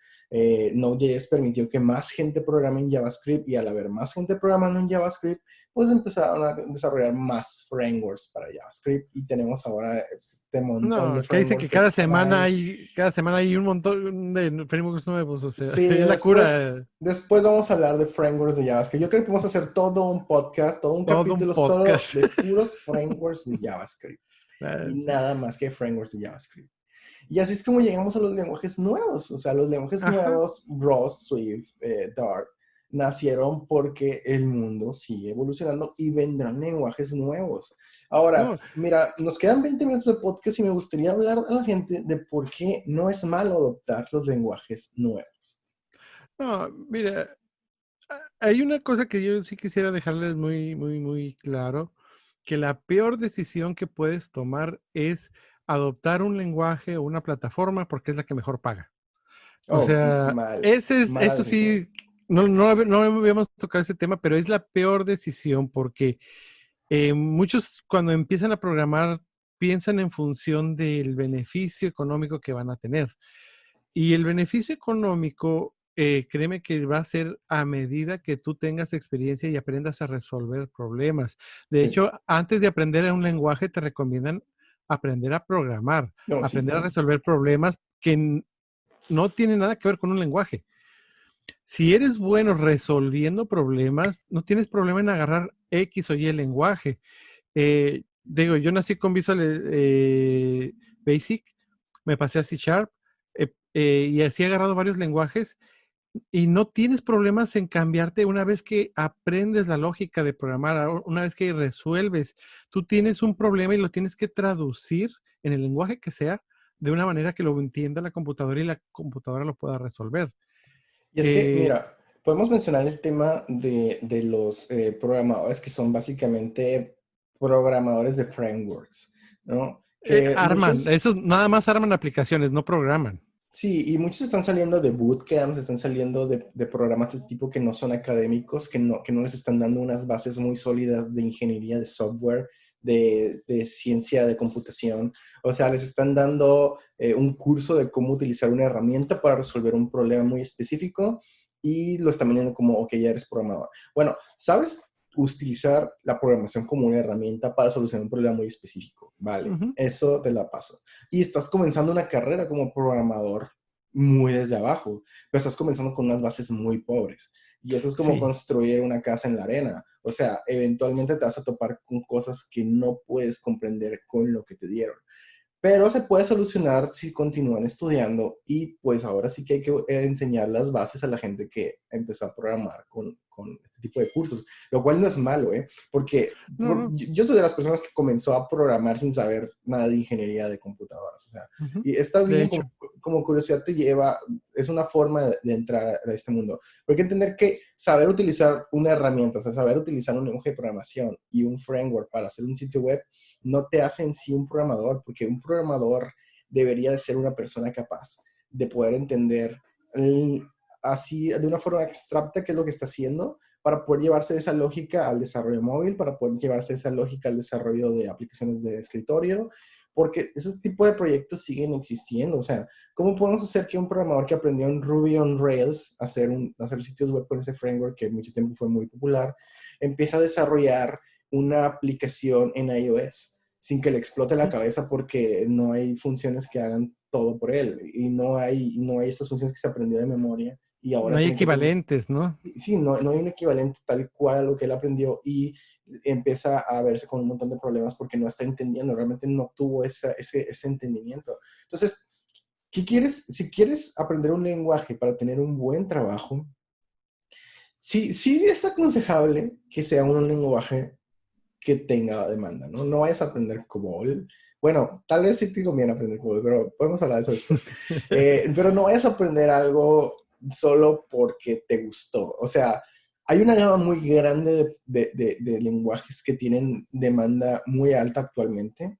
Node.js permitió que más gente programe en JavaScript y al haber más gente programando en JavaScript, pues empezaron a desarrollar más frameworks para JavaScript y tenemos ahora este montón de No, que dice que frameworks que traen. cada semana hay un montón de frameworks nuevos, o sea, Sí, es la cura, después vamos a hablar de frameworks de JavaScript. Yo creo que podemos hacer todo un podcast, todo un todo un capítulo solo podcast. de puros frameworks de JavaScript. Ah, Nada más que frameworks de JavaScript. Y así es como llegamos a los lenguajes nuevos. O sea, los lenguajes ajá. nuevos, Rust, Swift, Dart, nacieron porque el mundo sigue evolucionando y vendrán lenguajes nuevos. Ahora, No, mira, nos quedan 20 minutos de podcast y me gustaría hablar a la gente de por qué no es malo adoptar los lenguajes nuevos. no, mira, hay una cosa que yo sí quisiera dejarles muy, muy, muy claro, que la peor decisión que puedes tomar es adoptar un lenguaje o una plataforma porque es la que mejor paga. O Oh, sea, mala eso decisión. sí, no habíamos tocado ese tema, pero es la peor decisión porque muchos cuando empiezan a programar piensan en función del beneficio económico que van a tener. Y el beneficio económico, créeme que va a ser a medida que tú tengas experiencia y aprendas a resolver problemas. De Sí. hecho, antes de aprender un lenguaje, te recomiendan aprender a programar, No, sí, aprender a sí. resolver problemas que no tienen nada que ver con un lenguaje. Si eres bueno resolviendo problemas, no tienes problema en agarrar X o Y el lenguaje. Digo, yo nací con Visual Basic, me pasé a C Sharp y así he agarrado varios lenguajes y no tienes problemas en cambiarte una vez que aprendes la lógica de programar, una vez que resuelves. Tú tienes un problema y lo tienes que traducir en el lenguaje que sea de una manera que lo entienda la computadora y la computadora lo pueda resolver. Y es que, Eh, mira, podemos mencionar el tema de los programadores que son básicamente programadores de frameworks, ¿no? Que arman, muchos, esos nada más arman aplicaciones, no programan. sí, y muchos están saliendo de bootcamps, están saliendo de programas de este tipo que no son académicos, que no les están dando unas bases muy sólidas de ingeniería de software, de ciencia de computación. O sea, les están dando un curso de cómo utilizar una herramienta para resolver un problema muy específico y lo están viendo como, ok, ya eres programador. Bueno, ¿sabes? Utilizar la programación como una herramienta para solucionar un problema muy específico. Vale, Ujú, eso te la paso y estás comenzando una carrera como programador muy desde abajo, pero estás comenzando con unas bases muy pobres. Y eso es como sí. construir una casa en la arena. O sea, eventualmente te vas a topar con cosas que no puedes comprender con lo que te dieron. Pero se puede solucionar si continúan estudiando y pues ahora sí que hay que enseñar las bases a la gente que empezó a programar con este tipo de cursos, lo cual no es malo, ¿eh? Porque No, no. yo soy de las personas que comenzó a programar sin saber nada de ingeniería de computadoras, o sea, Ujú. y está De bien, hecho, como curiosidad te lleva, es una forma de entrar a este mundo. Pero hay que entender que saber utilizar una herramienta, o sea, saber utilizar un lenguaje de programación y un framework para hacer un sitio web no te hace en sí un programador, porque un programador debería de ser una persona capaz de poder entender así de una forma abstracta qué es lo que está haciendo para poder llevarse esa lógica al desarrollo móvil, para poder llevarse esa lógica al desarrollo de aplicaciones de escritorio, porque ese tipo de proyectos siguen existiendo. O sea, ¿cómo podemos hacer que un programador que aprendió en Ruby on Rails hacer sitios web con ese framework que mucho tiempo fue muy popular, empiece a desarrollar una aplicación en iOS sin que le explote la cabeza porque no hay funciones que hagan todo por él y no hay estas funciones que se aprendió de memoria y No ahora hay tiene que tener. equivalentes, ¿no? Sí, no hay un equivalente tal cual a lo que él aprendió y empieza a verse con un montón de problemas porque no está entendiendo, realmente no tuvo ese entendimiento. Entonces, ¿qué quieres? Si quieres aprender un lenguaje para tener un buen trabajo, sí, sí es aconsejable que sea un lenguaje que tenga demanda, ¿no? No vayas a aprender COBOL. Bueno, tal vez sí te conviene aprender COBOL, pero podemos hablar de eso después. Pero no vayas a aprender algo solo porque te gustó. O sea, hay una gama muy grande de lenguajes que tienen demanda muy alta actualmente,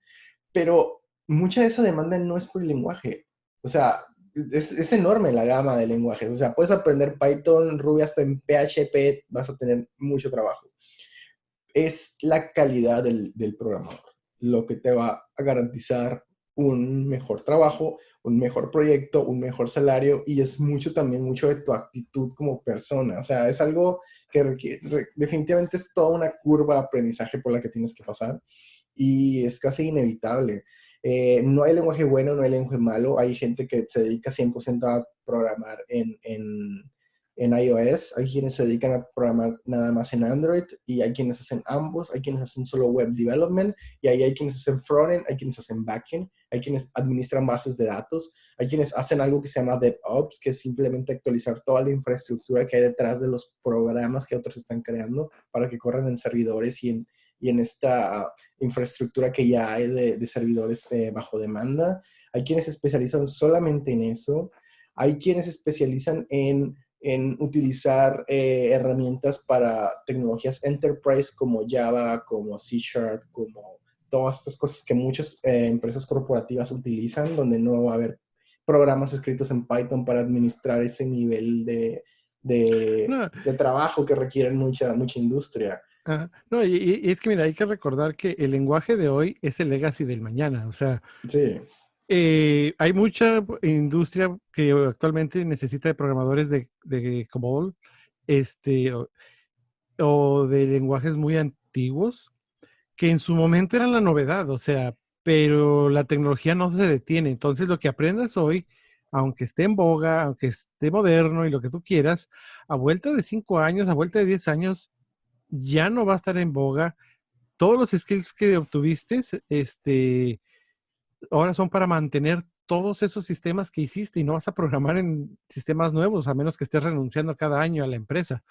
pero mucha de esa demanda no es por el lenguaje. O sea, es enorme la gama de lenguajes. O sea, puedes aprender Python, Ruby, hasta en PHP vas a tener mucho trabajo. Es la calidad del programador lo que te va a garantizar un mejor trabajo, un mejor proyecto, un mejor salario y es mucho también, mucho de tu actitud como persona. O sea, es algo que definitivamente es toda una curva de aprendizaje por la que tienes que pasar y es casi inevitable. No hay lenguaje bueno, no hay lenguaje malo. Hay gente que se dedica 100% a programar en iOS, hay quienes se dedican a programar nada más en Android y hay quienes hacen ambos, hay quienes hacen solo web development y ahí hay quienes hacen frontend, hay quienes hacen backend, hay quienes administran bases de datos, hay quienes hacen algo que se llama DevOps, que es simplemente actualizar toda la infraestructura que hay detrás de los programas que otros están creando para que corran en servidores y en esta infraestructura que ya hay de servidores bajo demanda. Hay quienes se especializan solamente en eso. Hay quienes se especializan en utilizar herramientas para tecnologías enterprise como Java, como C Sharp, como todas estas cosas que muchas empresas corporativas utilizan, donde no va a haber programas escritos en Python para administrar ese nivel No, de trabajo que requieren mucha industria. no, y es que mira, hay que recordar que el lenguaje de hoy es el legacy del mañana. O sea, Sí, hay mucha industria que actualmente necesita de programadores de COBOL, o de lenguajes muy antiguos, que en su momento eran la novedad, o sea, pero la tecnología no se detiene. Entonces, lo que aprendas hoy, aunque esté en boga, aunque esté moderno y lo que tú quieras, a vuelta de 5 años, a vuelta de 10 años, ya no va a estar en boga. Todos los skills que obtuviste, ahora son para mantener todos esos sistemas que hiciste y no vas a programar en sistemas nuevos a menos que estés renunciando cada año a la empresa.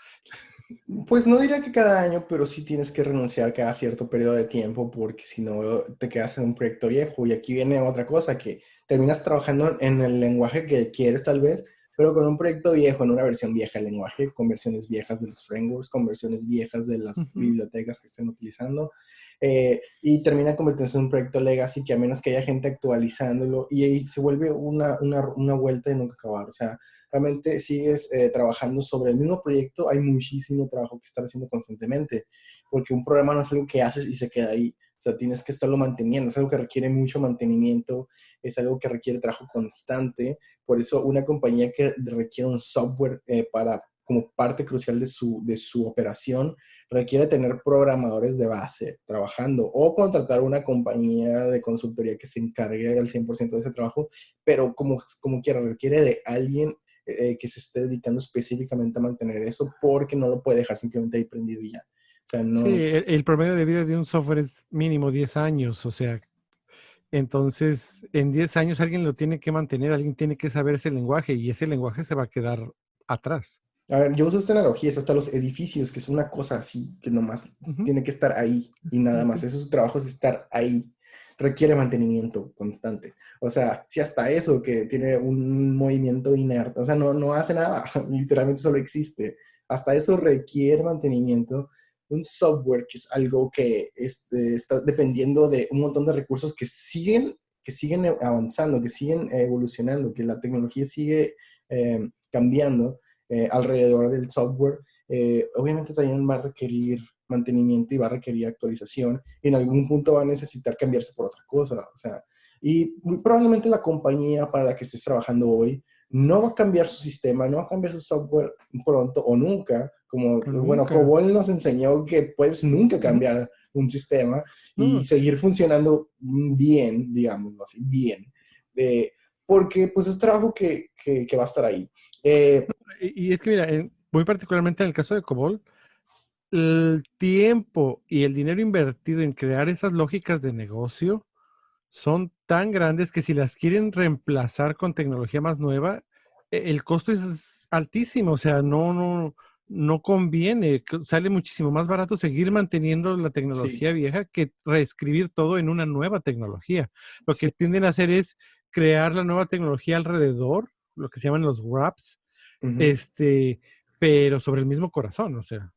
pues no diría que cada año, pero sí tienes que renunciar cada cierto periodo de tiempo porque si no te quedas en un proyecto viejo. Y aquí viene otra cosa, que terminas trabajando en el lenguaje que quieres tal vez, pero con un proyecto viejo, en una versión vieja del lenguaje, con versiones viejas de los frameworks, con versiones viejas de las Ujú. bibliotecas que estén utilizando. Y termina convirtiéndose en un proyecto legacy que a menos que haya gente actualizándolo y ahí se vuelve una vuelta de nunca acabar. O sea, realmente sigues trabajando sobre el mismo proyecto, hay muchísimo trabajo que estar haciendo constantemente, porque un programa no es algo que haces y se queda ahí, o sea, tienes que estarlo manteniendo, es algo que requiere mucho mantenimiento, es algo que requiere trabajo constante, por eso una compañía que requiere un software como parte crucial de su operación, requiere tener programadores de base trabajando o contratar una compañía de consultoría que se encargue al 100% de ese trabajo, pero como quiera, requiere de alguien que se esté dedicando específicamente a mantener eso porque no lo puede dejar simplemente ahí prendido y ya. O sea, Sí, no. el promedio de vida de un software es mínimo 10 años, o sea, entonces en 10 años alguien lo tiene que mantener, alguien tiene que saber ese lenguaje y ese lenguaje se va a quedar atrás. A ver, yo uso esta analogía, es hasta los edificios, que es una cosa así, que nomás Ujú. tiene que estar ahí y nada más. Eso es su trabajo, es estar ahí. Requiere mantenimiento constante. O sea, si hasta eso que tiene un movimiento inerte, o sea, no hace nada, literalmente solo existe. Hasta eso requiere mantenimiento. Un software que es algo que está dependiendo de un montón de recursos que siguen avanzando, que siguen evolucionando, que la tecnología sigue cambiando alrededor del software, obviamente también va a requerir mantenimiento y va a requerir actualización y en algún punto va a necesitar cambiarse por otra cosa. O sea, y muy probablemente la compañía para la que estés trabajando hoy no va a cambiar su sistema, no va a cambiar su software pronto o nunca, como, bueno, Nunca. COBOL nos enseñó que puedes nunca Ujú. cambiar un sistema y No, seguir funcionando bien, digámoslo así, bien. Eh, Porque pues es trabajo que va a estar ahí. y es que mira, muy particularmente en el caso de COBOL, el tiempo y el dinero invertido en crear esas lógicas de negocio son tan grandes que si las quieren reemplazar con tecnología más nueva, el costo es altísimo, o sea, no conviene, sale muchísimo más barato seguir manteniendo la Sí, tecnología vieja que reescribir todo en una nueva tecnología. Lo que sí. tienden a hacer es crear la nueva tecnología alrededor, lo que se llaman los wraps, Ujú. este, pero sobre el mismo corazón, o sea.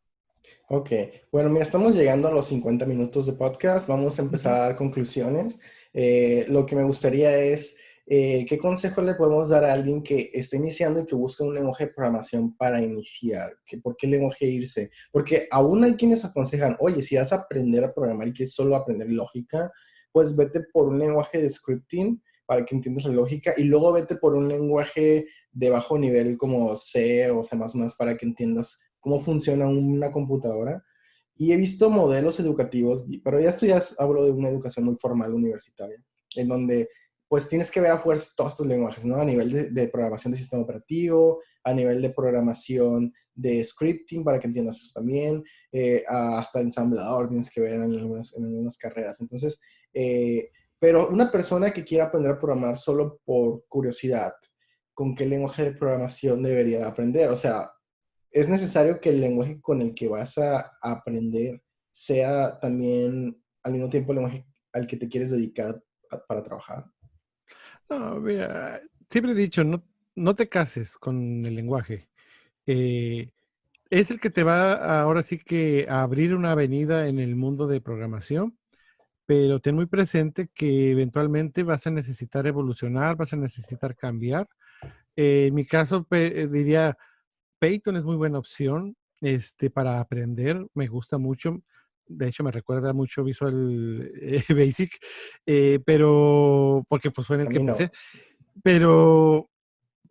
Ok, bueno, mira, estamos llegando a los 50 minutos de podcast. Vamos a empezar Ujú. a dar conclusiones. Lo que me gustaría es, ¿qué consejo le podemos dar a alguien que está iniciando y que busca un lenguaje de programación para iniciar? ¿Por qué lenguaje irse? Porque aún hay quienes aconsejan, oye, si vas a aprender a programar y quieres solo aprender lógica, pues vete por un lenguaje de scripting para que entiendas la lógica y luego vete por un lenguaje de bajo nivel como C o C++ para que entiendas cómo funciona una computadora. Y he visto modelos educativos, pero ya esto hablo de una educación muy formal universitaria, en donde pues tienes que ver a fuerza todos estos lenguajes, ¿no? A nivel de programación de sistema operativo, a nivel de programación de scripting, para que entiendas eso también, hasta ensamblador tienes que ver en algunas carreras. Entonces, pero una persona que quiera aprender a programar solo por curiosidad, ¿con qué lenguaje de programación debería aprender? O sea, es necesario que el lenguaje con el que vas a aprender sea también al mismo tiempo el lenguaje al que te quieres dedicar para trabajar. No, mira, siempre he dicho, no te cases con el lenguaje. Eh, es el que te va ahora sí que a abrir una avenida en el mundo de programación, pero ten muy presente que eventualmente vas a necesitar evolucionar, vas a necesitar cambiar. En mi caso, diría, Python es muy buena opción para aprender, me gusta mucho. De hecho, me recuerda mucho Visual Basic, pero porque pues fue en el A que mí no. empecé. Pero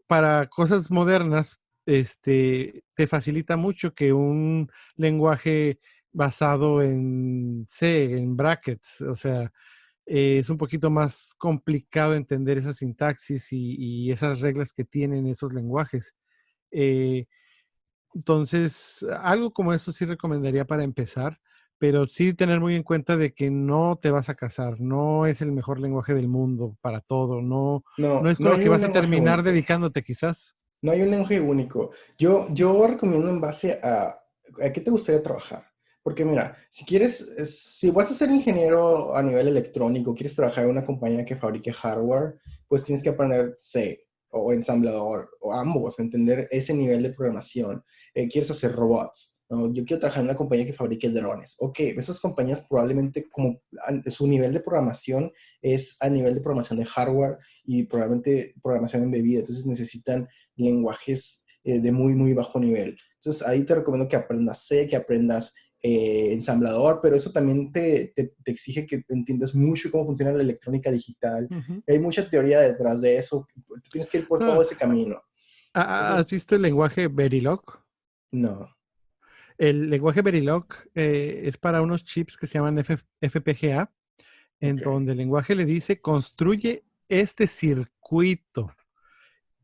para cosas modernas, te facilita mucho que un lenguaje basado en C, en brackets, o sea, es un poquito más complicado entender esa sintaxis y esas reglas que tienen esos lenguajes. Eh, entonces, algo como eso sí recomendaría para empezar, pero sí tener muy en cuenta de que no te vas a casar, no es el mejor lenguaje del mundo para todo, no No, es no con lo hay que un vas a lenguaje terminar único. dedicándote quizás. No hay un lenguaje único. Yo recomiendo en base a qué te gustaría trabajar. Porque mira, si quieres, si vas a ser ingeniero a nivel electrónico, quieres trabajar en una compañía que fabrique hardware, pues tienes que aprender C o ensamblador o ambos, entender ese nivel de programación. Quieres hacer robots, ¿no? Yo quiero trabajar en una compañía que fabrique drones. Ok, esas compañías probablemente como su nivel de programación es a nivel de programación de hardware y probablemente programación embebida. Entonces necesitan lenguajes de muy, muy bajo nivel. Entonces, ahí te recomiendo que aprendas C, que aprendas ensamblador, pero eso también te exige que entiendas mucho cómo funciona la electrónica digital. Ujú. Hay mucha teoría detrás de eso. Tú tienes que ir por todo Ah, ese camino. ¿has Entonces, visto el lenguaje Verilog? no. El lenguaje Verilog es para unos chips que se llaman FPGA, en Ok. donde el lenguaje le dice, construye este circuito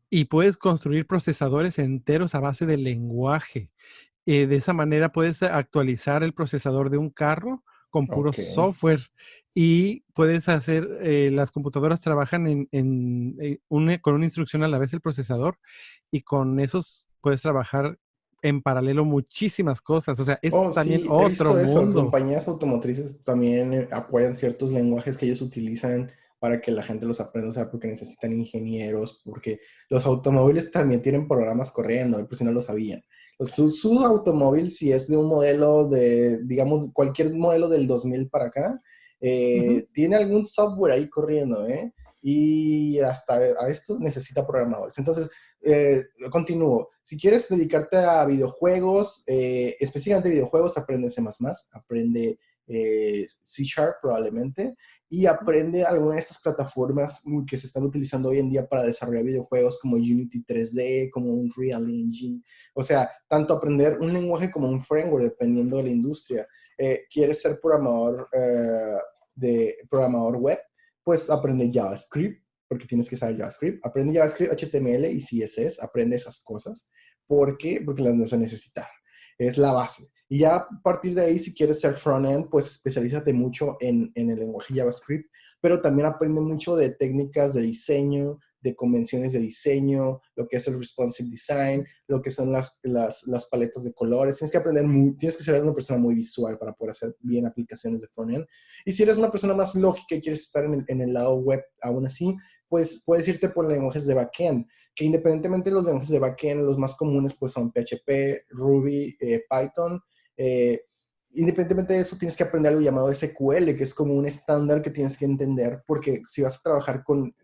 y puedes construir procesadores enteros a base del lenguaje. De esa manera puedes actualizar el procesador de un carro con puro Ok. software y puedes hacer, las computadoras trabajan con una instrucción a la vez el procesador y con esos puedes trabajar en paralelo muchísimas cosas. O sea, es Oh, también sí, he otro visto eso. mundo. Compañías automotrices también apoyan ciertos lenguajes que ellos utilizan para que la gente los aprenda, o sea, porque necesitan ingenieros, porque los automóviles también tienen programas corriendo, pues si no lo sabían. Su automóvil, si es de un modelo de, digamos, cualquier modelo del 2000 para acá, Ujú. tiene algún software ahí corriendo, ¿eh? Y hasta a esto necesita programadores. Entonces, continúo. Si quieres dedicarte a videojuegos, específicamente videojuegos, aprende C++, aprende C Sharp probablemente, y aprende alguna de estas plataformas que se están utilizando hoy en día para desarrollar videojuegos como Unity 3D, como un Unreal Engine. O sea, tanto aprender un lenguaje como un framework, dependiendo de la industria. ¿Quieres ser programador web? Pues aprende JavaScript, porque tienes que saber JavaScript. Aprende JavaScript, HTML y CSS, aprende esas cosas. ¿Por qué? Porque las vas a necesitar. Es la base. Y ya a partir de ahí, si quieres ser front-end, pues especialízate mucho en el lenguaje JavaScript, pero también aprende mucho de técnicas de diseño, de convenciones de diseño, lo que es el responsive design, lo que son las paletas de colores. Tienes que aprender, tienes que ser una persona muy visual para poder hacer bien aplicaciones de front-end. Y si eres una persona más lógica y quieres estar en el lado web aún así, pues puedes irte por lenguajes de backend, que independientemente de los lenguajes de backend, los más comunes pues son PHP, Ruby, Python. Eh, Independientemente de eso, tienes que aprender algo llamado SQL, que es como un estándar que tienes que entender, porque si vas a trabajar con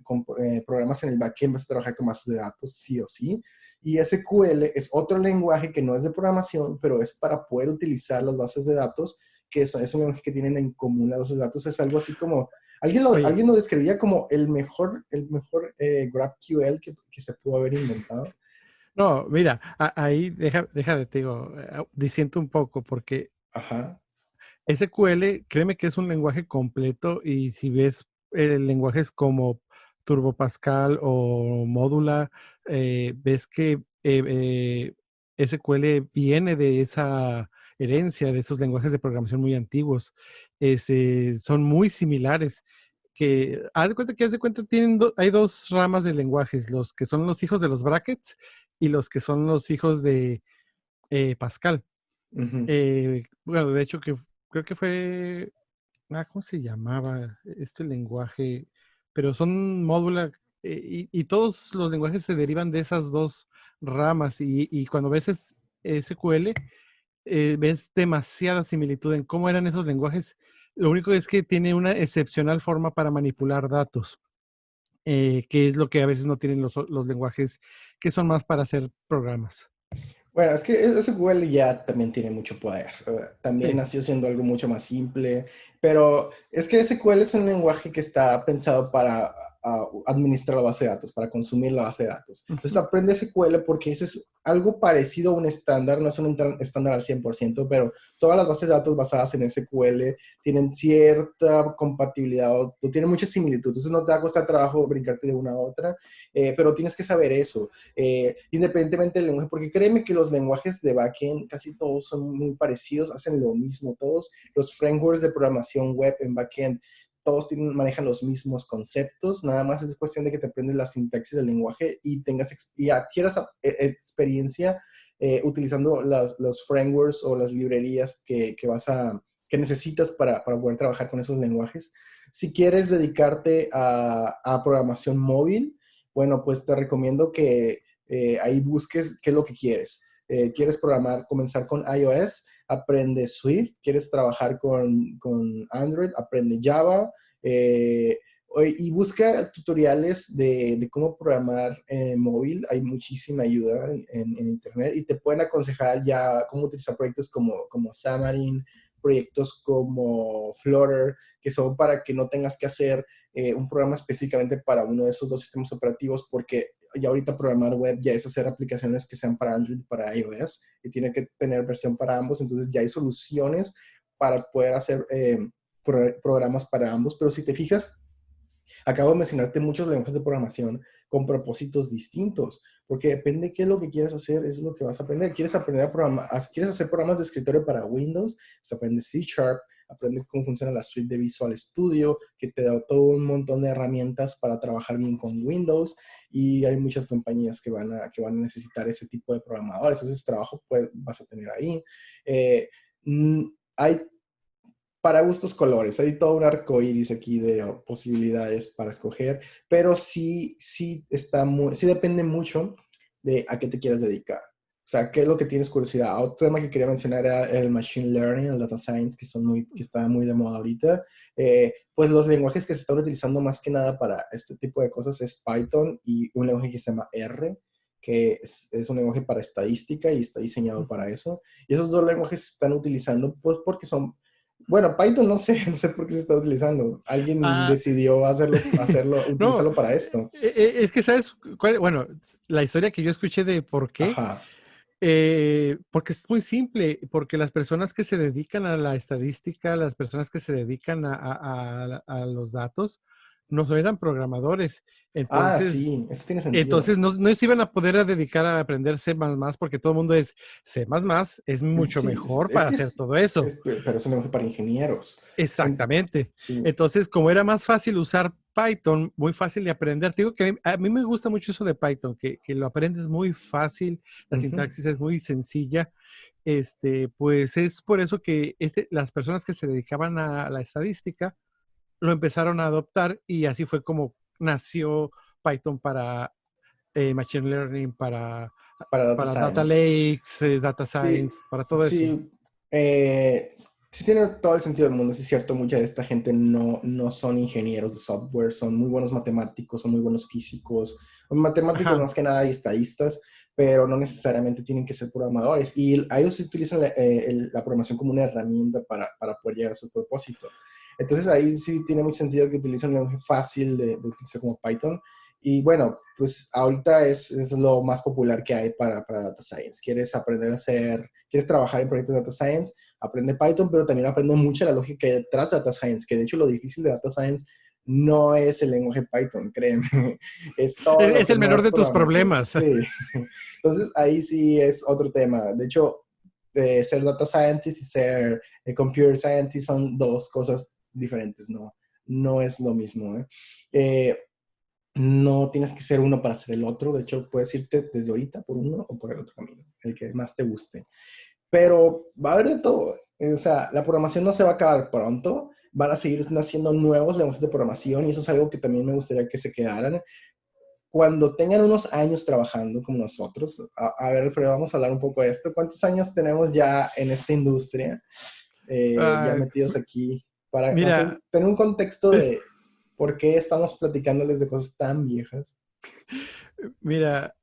programas en el backend, vas a trabajar con bases de datos, sí o sí. Y SQL es otro lenguaje que no es de programación, pero es para poder utilizar las bases de datos, que es un lenguaje que tienen en común las bases de datos. Es algo así como, Oye, alguien lo describía como el mejor GraphQL que se pudo haber inventado. no, mira, ahí deja de te digo, disiento un poco, porque Ajá. SQL, créeme que es un lenguaje completo y si ves lenguajes como Turbo Pascal o Módula, ves que SQL viene de esa herencia de esos lenguajes de programación muy antiguos. Son muy similares. Que haz de cuenta, hay dos ramas de lenguajes, los que son los hijos de los brackets y los que son los hijos de Pascal. Ujú. Bueno, de hecho, que creo que fue, ¿cómo se llamaba este lenguaje? Pero son módulos y todos los lenguajes se derivan de esas dos ramas y cuando ves SQL, ves demasiada similitud en cómo eran esos lenguajes. Lo único es que tiene una excepcional forma para manipular datos, que es lo que a veces no tienen los lenguajes que son más para hacer programas. Bueno, es que SQL ya también tiene mucho poder. También Sí. nació siendo algo mucho más simple, pero es que SQL es un lenguaje que está pensado para administrar la base de datos, para consumir la base de datos. Entonces Ujú. aprende SQL porque ese es algo parecido a un estándar, no es un estándar al 100%, pero todas las bases de datos basadas en SQL tienen cierta compatibilidad o tienen mucha similitud. Entonces no te va a costar trabajo brincarte de una a otra, pero tienes que saber eso, independientemente del lenguaje, porque créeme que los lenguajes de backend casi todos son muy parecidos, hacen lo mismo todos. Los frameworks de programación web en backend, todos manejan los mismos conceptos, nada más es cuestión de que te aprendes la sintaxis del lenguaje y y adquieras experiencia utilizando los frameworks o las librerías que necesitas para poder trabajar con esos lenguajes. Si quieres dedicarte a programación móvil, bueno, pues te recomiendo que ahí busques qué es lo que quieres. ¿Quieres programar, comenzar con iOS? Aprende Swift. ¿Quieres trabajar con Android? Aprende Java. Eh, y busca tutoriales de cómo programar en móvil. Hay muchísima ayuda en Internet y te pueden aconsejar ya cómo utilizar proyectos como Xamarin, proyectos como Flutter, que son para que no tengas que hacer un programa específicamente para uno de esos dos sistemas operativos, porque ya ahorita programar web ya es hacer aplicaciones que sean para Android y para iOS, y tiene que tener versión para ambos, entonces ya hay soluciones para poder hacer programas para ambos, pero si te fijas, acabo de mencionarte muchos lenguajes de programación con propósitos distintos, porque depende de qué es lo que quieres hacer, es lo que vas a aprender. ¿Quieres aprender a programar? ¿Quieres hacer programas de escritorio para Windows? Pues aprende C Sharp, aprende cómo funciona la suite de Visual Studio, que te da todo un montón de herramientas para trabajar bien con Windows, y hay muchas compañías que van a necesitar ese tipo de programadores, entonces trabajo pues, vas a tener ahí. Eh, Hay para gustos colores, hay todo un arco iris aquí de posibilidades para escoger, pero sí depende mucho de a qué te quieras dedicar. O sea, qué es lo que tienes curiosidad. Otro tema que quería mencionar era el machine learning, el data science, que está muy de moda ahorita. Pues los lenguajes que se están utilizando más que nada para este tipo de cosas es Python y un lenguaje que se llama R, que es un lenguaje para estadística y está diseñado Ujú. para eso. Y esos dos lenguajes se están utilizando pues porque son Bueno, Python no sé, no sé por qué se está utilizando. Alguien Ah, decidió no, utilizarlo para esto. es que sabes cuál, bueno, la historia que yo escuché de por qué, Ajá. porque es muy simple, porque las personas que se dedican a la estadística, las personas que se dedican a los datos, no eran programadores. Ah, Entonces, sí, eso tiene sentido. entonces no se iban a poder a dedicar a aprender C++ porque todo el mundo es C++ es mucho Sí, mejor es para que hacer todo eso. pero es un lenguaje para ingenieros. Exactamente. Sí. Entonces, como era más fácil usar Python, muy fácil de aprender, te digo que a mí me gusta mucho eso de Python, que lo aprendes muy fácil, la Ujú. sintaxis es muy sencilla. Pues es por eso que las personas que se dedicaban a la estadística lo empezaron a adoptar y así fue como nació Python para Machine Learning, Para data para Data science. Lakes, Data Sí, Science, para todo eso. sí, sí tiene todo el sentido del mundo, sí es cierto, mucha de esta gente no son ingenieros de software, son muy buenos matemáticos, son muy buenos físicos, matemáticos Ajá, más que nada y estadistas, pero no necesariamente tienen que ser programadores. Y a ellos utilizan la programación como una herramienta para poder llegar a su propósito. Entonces ahí sí tiene mucho sentido que utilicen un lenguaje fácil de utilizar como Python. Y bueno, pues ahorita es lo más popular que hay para Data Science. Quieres trabajar en proyectos de Data Science, aprende Python, pero también aprende mucho la lógica que hay detrás de Data Science, que de hecho lo difícil de Data Science no es el lenguaje Python, créeme, es todo lo es que el no menor es de tus programación. problemas. Sí, entonces ahí sí es otro tema. De hecho, ser Data Scientist y ser Computer Scientist son dos cosas diferentes, ¿no? No es lo mismo, ¿eh? Eh, no tienes que ser uno para ser el otro. De hecho, puedes irte desde ahorita por uno o por el otro camino, el que más te guste. Pero va a haber de todo. O sea, la programación no se va a acabar pronto. Van a seguir naciendo nuevos lenguajes de programación y eso es algo que también me gustaría que se quedaran. Cuando tengan unos años trabajando como nosotros, a ver, pero vamos a hablar un poco de esto. ¿Cuántos años tenemos ya en esta industria, ya Ah, metidos aquí, para mira, tener un contexto de por qué estamos platicándoles de cosas tan viejas? mira,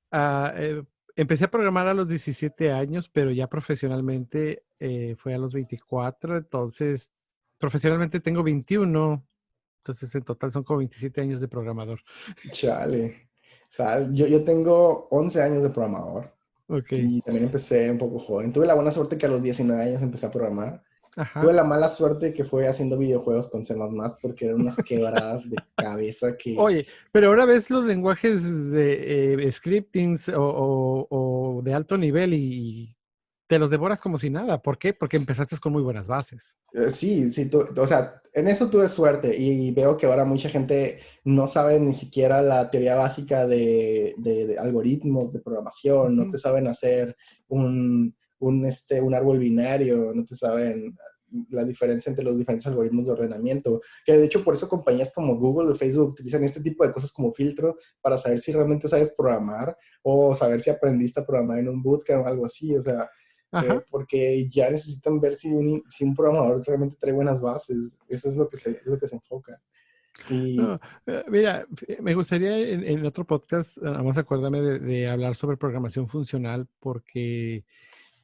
empecé a programar a los 17 años, pero ya profesionalmente fue a los 24, entonces profesionalmente tengo 21, entonces en total son como 27 años de programador. Chale. O sea, yo tengo 11 años de programador Ok, y también empecé un poco joven. Tuve la buena suerte que a los 19 años empecé a programar. Tuve ajá. la mala suerte que fue haciendo videojuegos con C++, porque eran unas quebradas de cabeza que Oye, pero ahora ves los lenguajes de scriptings o de alto nivel y te los devoras como si nada. ¿Por qué? Porque empezaste con muy buenas bases. sí, sí, o sea, en eso tuve suerte y veo que ahora mucha gente no sabe ni siquiera la teoría básica de algoritmos de programación, no Ujú. te saben hacer un árbol binario, no te saben la diferencia entre los diferentes algoritmos de ordenamiento, que de hecho por eso compañías como Google o Facebook utilizan este tipo de cosas como filtro para saber si realmente sabes programar o saber si aprendiste a programar en un bootcamp o algo así, o sea, Ajá. porque ya necesitan ver si un programador realmente trae buenas bases. Eso es es lo que se enfoca. Y No, mira, me gustaría en otro podcast, nada más acuérdame de hablar sobre programación funcional porque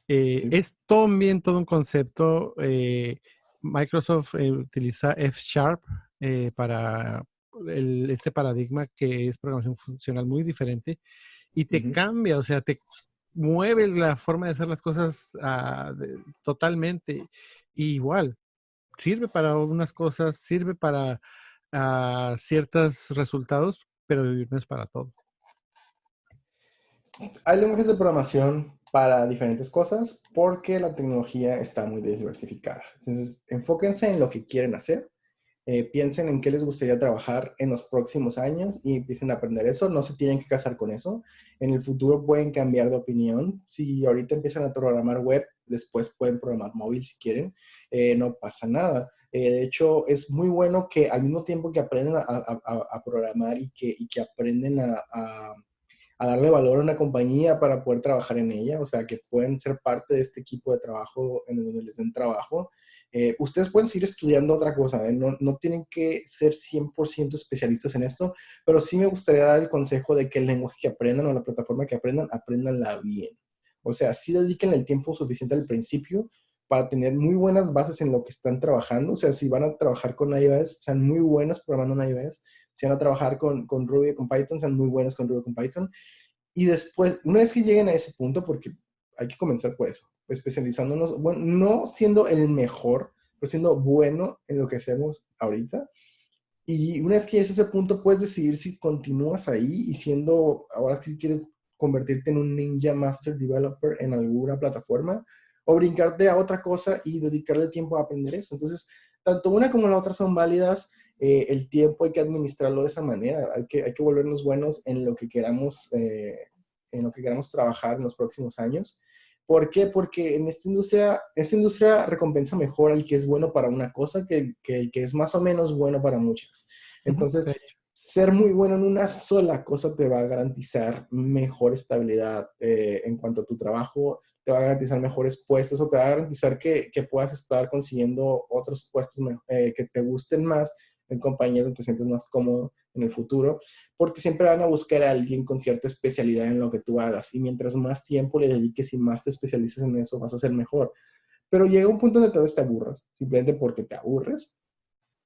sí, es también todo un concepto. Microsoft utiliza F Sharp para este paradigma que es programación funcional muy diferente y te ujú. cambia, o sea, te mueve la forma de hacer las cosas totalmente. Y igual, sirve para unas cosas, sirve para ciertos resultados, pero no es para todo. Hay lenguajes de programación para diferentes cosas porque la tecnología está muy diversificada. Entonces, enfóquense en lo que quieren hacer, piensen en qué les gustaría trabajar en los próximos años y empiecen a aprender eso. No se tienen que casar con eso. En el futuro pueden cambiar de opinión. Si ahorita empiezan a programar web, después pueden programar móvil si quieren. No pasa nada. De hecho, es muy bueno que al mismo tiempo que aprenden a programar y que aprenden a darle valor a una compañía para poder trabajar en ella, o sea, que pueden ser parte de este equipo de trabajo en donde les den trabajo. Ustedes pueden seguir estudiando otra cosa, ¿eh? No tienen que ser 100% especialistas en esto, pero sí me gustaría dar el consejo de que el lenguaje que aprendan o la plataforma que aprendan, aprendanla bien. O sea, sí dediquen el tiempo suficiente al principio para tener muy buenas bases en lo que están trabajando. O sea, si van a trabajar con iOS, sean muy buenos programando en iOS. Si van a trabajar con Ruby y con Python, sean muy buenos con Ruby y con Python. Y después, una vez que lleguen a ese punto, porque hay que comenzar por eso, especializándonos, bueno, no siendo el mejor, pero siendo bueno en lo que hacemos ahorita. Y una vez que llegues a ese punto, puedes decidir si continúas ahí y siendo, ahora si quieres convertirte en un Ninja Master Developer en alguna plataforma, o brincarte a otra cosa y dedicarle tiempo a aprender eso. Entonces, tanto una como la otra son válidas. El tiempo hay que administrarlo de esa manera. Hay que volvernos buenos en lo que queramos trabajar en los próximos años. ¿Por qué? Porque en esta industria recompensa mejor al que es bueno para una cosa que el que es más o menos bueno para muchas. Ujú, Entonces, de hecho. ser muy bueno en una sola cosa te va a garantizar mejor estabilidad en cuanto a tu trabajo, te va a garantizar mejores puestos o te va a garantizar que puedas estar consiguiendo otros puestos que te gusten más en compañías donde te sientes más cómodo en el futuro, porque siempre van a buscar a alguien con cierta especialidad en lo que tú hagas y mientras más tiempo le dediques y más te especialices en eso, vas a ser mejor. Pero llega un punto donde tal vez te aburras, simplemente porque te aburres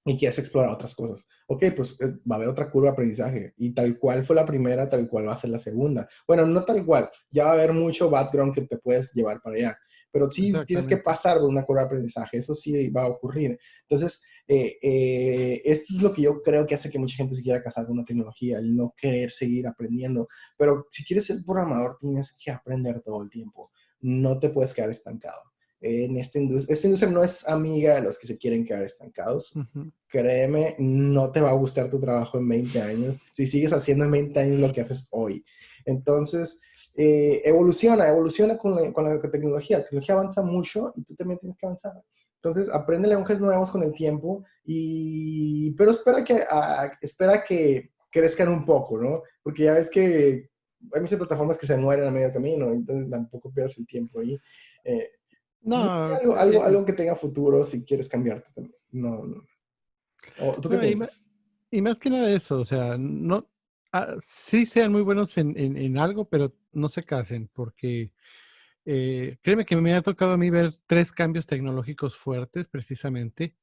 y quieres explorar otras cosas. Ok, pues va a haber otra curva de aprendizaje y tal cual fue la primera, tal cual va a ser la segunda. Bueno, no tal cual, ya va a haber mucho background que te puedes llevar para allá, pero sí tienes que Exactamente. pasar por una curva de aprendizaje, eso sí va a ocurrir. Entonces, esto es lo que yo creo que hace que mucha gente se quiera casar con una tecnología, el no querer seguir aprendiendo. Pero si quieres ser programador, tienes que aprender todo el tiempo, no te puedes quedar estancado. Esta industria no es amiga de los que se quieren quedar estancados. Ujú. Créeme, no te va a gustar tu trabajo en 20 años si sigues haciendo en 20 años lo que haces hoy. Entonces, evoluciona con la tecnología. La tecnología avanza mucho y tú también tienes que avanzar. Entonces, aprende lenguajes nuevos con el tiempo, pero espera que crezcan un poco, ¿no? Porque ya ves que hay muchas plataformas que se mueren a medio camino, entonces tampoco pierdas el tiempo ahí. Eh, No, algo que tenga futuro si quieres cambiarte también. No, no. ¿Tú qué no, piensas? y más que nada eso, o sea, no, sí sean muy buenos en algo, pero no se casen, porque créeme que me ha tocado a mí ver 3 cambios tecnológicos fuertes, precisamente,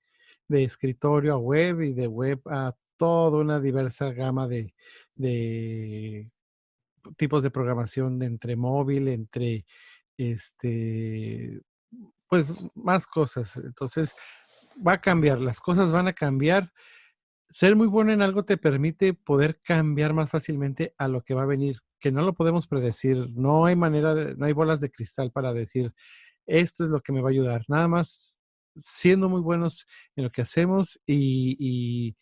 de escritorio a web y de web a toda una diversa gama de tipos de programación entre móvil, entre este, pues más cosas. Entonces, va a cambiar, las cosas van a cambiar. Ser muy bueno en algo te permite poder cambiar más fácilmente a lo que va a venir, que no lo podemos predecir. No hay manera no hay bolas de cristal para decir, esto es lo que me va a ayudar. Nada más siendo muy buenos en lo que hacemos y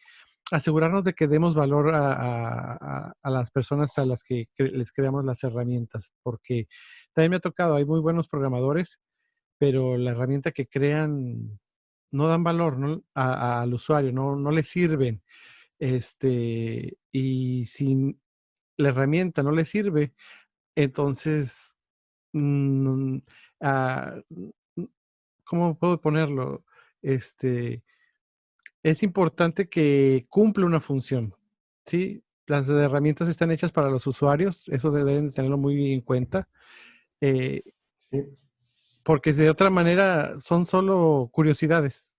asegurarnos de que demos valor a las personas a las que les creamos las herramientas, porque también me ha tocado, hay muy buenos programadores, pero la herramienta que crean no dan valor, ¿no? Al usuario, no le sirven. Y si la herramienta no le sirve, entonces, mm, ah, mm, ¿cómo puedo ponerlo? Este, es importante que cumpla una función, ¿sí? Las herramientas están hechas para los usuarios, eso deben de tenerlo muy en cuenta, eh, Sí, porque de otra manera son solo curiosidades.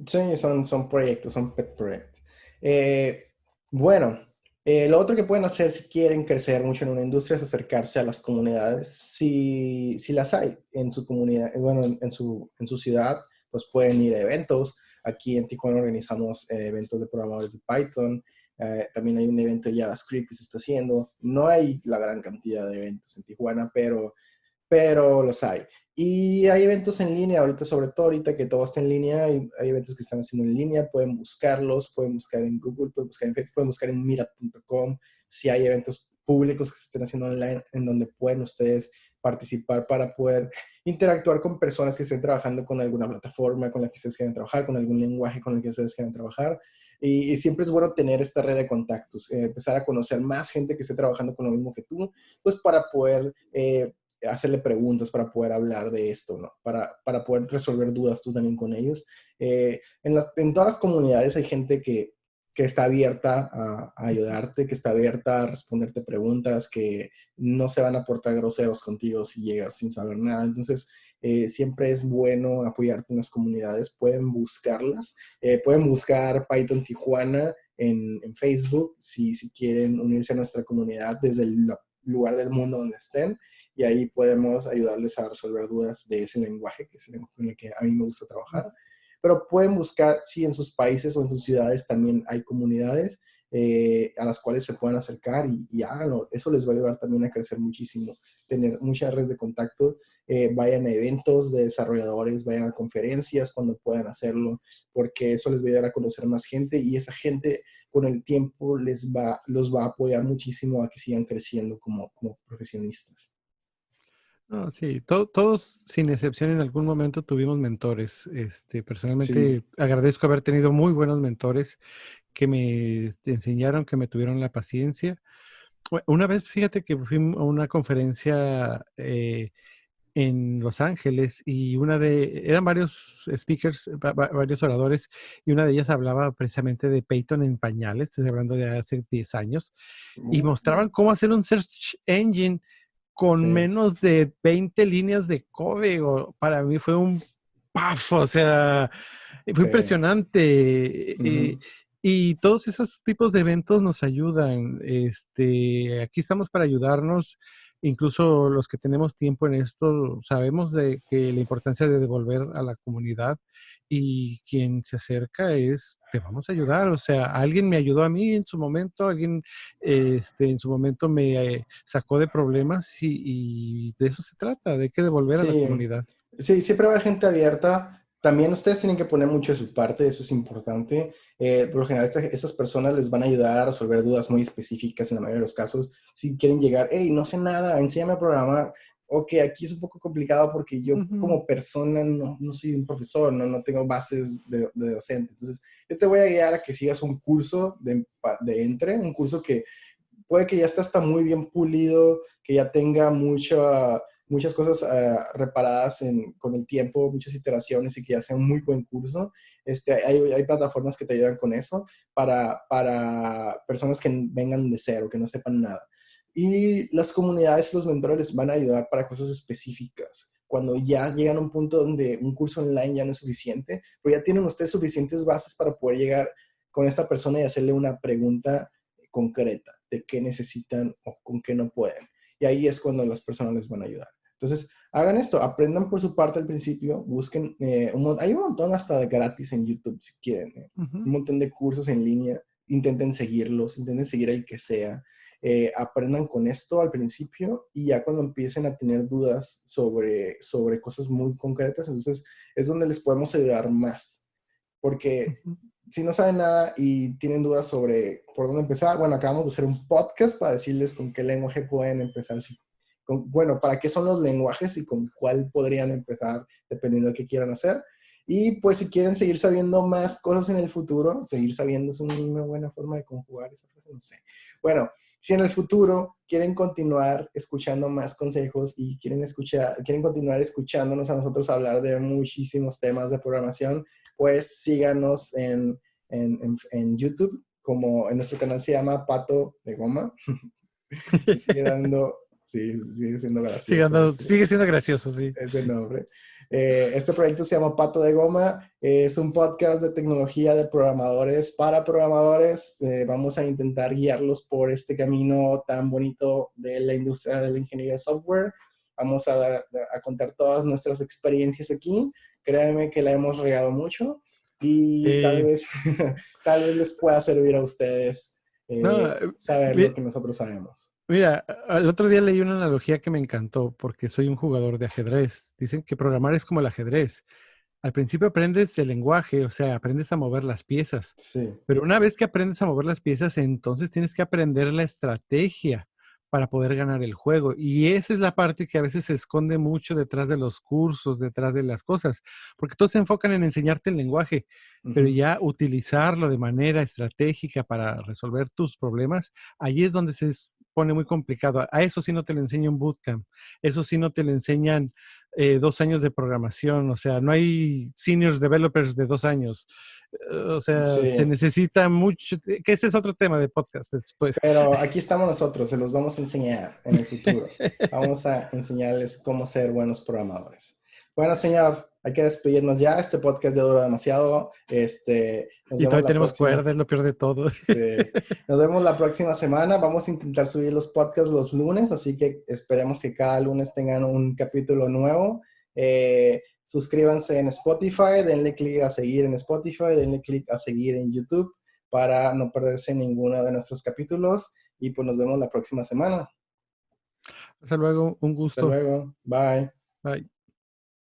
sí, son proyectos, son pet proyectos. Eh, bueno, lo otro que pueden hacer si quieren crecer mucho en una industria es acercarse a las comunidades. Si las hay en su comunidad, bueno, en su ciudad, pues pueden ir a eventos. Aquí en Tijuana organizamos eventos de programadores de Python. También hay un evento de JavaScript que se está haciendo. No hay la gran cantidad de eventos en Tijuana, pero los hay. Y hay eventos en línea, ahorita, sobre todo ahorita que todo está en línea, hay eventos que están haciendo en línea, pueden buscarlos, pueden buscar en Google, pueden buscar en Facebook, pueden buscar en meetup.com, si hay eventos públicos que se estén haciendo online en donde pueden ustedes participar para poder interactuar con personas que estén trabajando con alguna plataforma con la que ustedes quieran trabajar, con algún lenguaje con el que ustedes quieran trabajar. Y siempre es bueno tener esta red de contactos, empezar a conocer más gente que esté trabajando con lo mismo que tú, pues para poder hacerle preguntas, para poder hablar de esto, ¿no? Para poder resolver dudas tú también con ellos. En todas las comunidades hay gente que está abierta a ayudarte, que está abierta a responderte preguntas, que no se van a portar groseros contigo si llegas sin saber nada. Entonces, siempre es bueno apoyarte en las comunidades. Pueden buscarlas. Pueden buscar Python Tijuana en Facebook si quieren unirse a nuestra comunidad desde el lugar del mundo donde estén. Y ahí podemos ayudarles a resolver dudas de ese lenguaje, que es el lenguaje en el que a mí me gusta trabajar. Pero pueden buscar si en sus países o en sus ciudades también hay comunidades a las cuales se puedan acercar y háganlo. Eso les va a ayudar también a crecer muchísimo, tener mucha red de contacto. Vayan a eventos de desarrolladores, vayan a conferencias cuando puedan hacerlo, porque eso les va a ayudar a conocer más gente y esa gente con el tiempo los va a apoyar muchísimo a que sigan creciendo como profesionistas. No, sí, todos sin excepción en algún momento tuvimos mentores. Sí. Personalmente agradezco haber tenido muy buenos mentores que me enseñaron, que me tuvieron la paciencia. Una vez, fíjate que fui a una conferencia en Los Ángeles y eran varios speakers, varios oradores, y una de ellas hablaba precisamente de Python en pañales, estoy hablando de hace 10 años, y mostraban cómo hacer un search engine con Sí, menos de 20 líneas de código. Para mí fue un paf, o sea, fue sí. impresionante. Ujú. Y todos esos tipos de eventos nos ayudan. Aquí estamos para ayudarnos. Incluso los que tenemos tiempo en esto, sabemos de que la importancia de devolver a la comunidad y quien se acerca te vamos a ayudar. O sea, alguien me ayudó a mí en su momento, alguien en su momento me sacó de problemas y de eso se trata, de que devolver a la Sí, comunidad. sí, siempre va a haber gente abierta. También ustedes tienen que poner mucho de su parte, eso es importante. Por lo general, estas personas les van a ayudar a resolver dudas muy específicas en la mayoría de los casos. Si quieren llegar, hey, no sé nada, enséñame a programar. Ok, aquí es un poco complicado porque yo Ujú. como persona no soy un profesor, no tengo bases de docente. Entonces, yo te voy a guiar a que sigas un curso un curso que puede que ya está muy bien pulido, que ya tenga muchas cosas reparadas con el tiempo, muchas iteraciones y que ya sea un muy buen curso. Hay plataformas que te ayudan con eso para personas que vengan de cero, que no sepan nada. Y las comunidades y los mentores les van a ayudar para cosas específicas. Cuando ya llegan a un punto donde un curso online ya no es suficiente, pero ya tienen ustedes suficientes bases para poder llegar con esta persona y hacerle una pregunta concreta de qué necesitan o con qué no pueden. Y ahí es cuando las personas les van a ayudar. Entonces, hagan esto, aprendan por su parte al principio, busquen, hay un montón hasta de gratis en YouTube si quieren, Ujú. un montón de cursos en línea, intenten seguirlos, intenten seguir el que sea, aprendan con esto al principio y ya cuando empiecen a tener dudas sobre cosas muy concretas, entonces es donde les podemos ayudar más, porque Ujú. si no saben nada y tienen dudas sobre por dónde empezar, bueno, acabamos de hacer un podcast para decirles con qué lenguaje pueden empezar. Bueno, para qué son los lenguajes y con cuál podrían empezar dependiendo de qué quieran hacer. Y pues si quieren seguir sabiendo más cosas en el futuro, seguir sabiendo es una buena forma de conjugar esa frase, no sé. Bueno, si en el futuro quieren continuar escuchando más consejos y quieren continuar escuchándonos a nosotros hablar de muchísimos temas de programación, pues síganos en YouTube, como en nuestro canal se llama Pato de Goma. Y sigue dando, sí, sigue siendo gracioso Sigue siendo gracioso, sí. ese nombre. Este proyecto se llama Pato de Goma, es un podcast de tecnología de programadores para programadores. Vamos a intentar guiarlos por este camino tan bonito de la industria de la ingeniería de software. Vamos a contar todas nuestras experiencias aquí. Créanme que la hemos regado mucho y tal Eh, vez, tal vez les pueda servir a ustedes no, saber lo que nosotros sabemos. mira, el otro día leí una analogía que me encantó porque soy un jugador de ajedrez. Dicen que programar es como el ajedrez. Al principio aprendes el lenguaje, o sea, aprendes a mover las piezas, Sí. pero una vez que aprendes a mover las piezas, entonces tienes que aprender la estrategia para poder ganar el juego. Y esa es la parte que a veces se esconde mucho detrás de los cursos, detrás de las cosas, porque todos se enfocan en enseñarte el lenguaje, pero Ujú. ya utilizarlo de manera estratégica para resolver tus problemas, ahí es donde pone muy complicado. A eso sí no te lo enseña un bootcamp, eso sí no te lo enseñan 2 años de programación, o sea, no hay seniors developers de 2 años. O sea, se Sí, necesita mucho, que ese es otro tema de podcast después. pero aquí estamos nosotros, se los vamos a enseñar en el futuro. Vamos a enseñarles cómo ser buenos programadores. Bueno, señor, hay que despedirnos ya. Este podcast ya duró demasiado. Nos Y vemos todavía la tenemos próxima. cuerda, es lo peor de todo. Nos vemos la próxima semana. Vamos a intentar subir los podcasts los lunes, así que esperemos que cada lunes tengan un capítulo nuevo. Suscríbanse en Spotify, denle clic a seguir en Spotify, denle clic a seguir en YouTube para no perderse ninguno de nuestros capítulos y pues nos vemos la próxima semana. Hasta luego, un Hasta gusto. luego. Bye. Bye.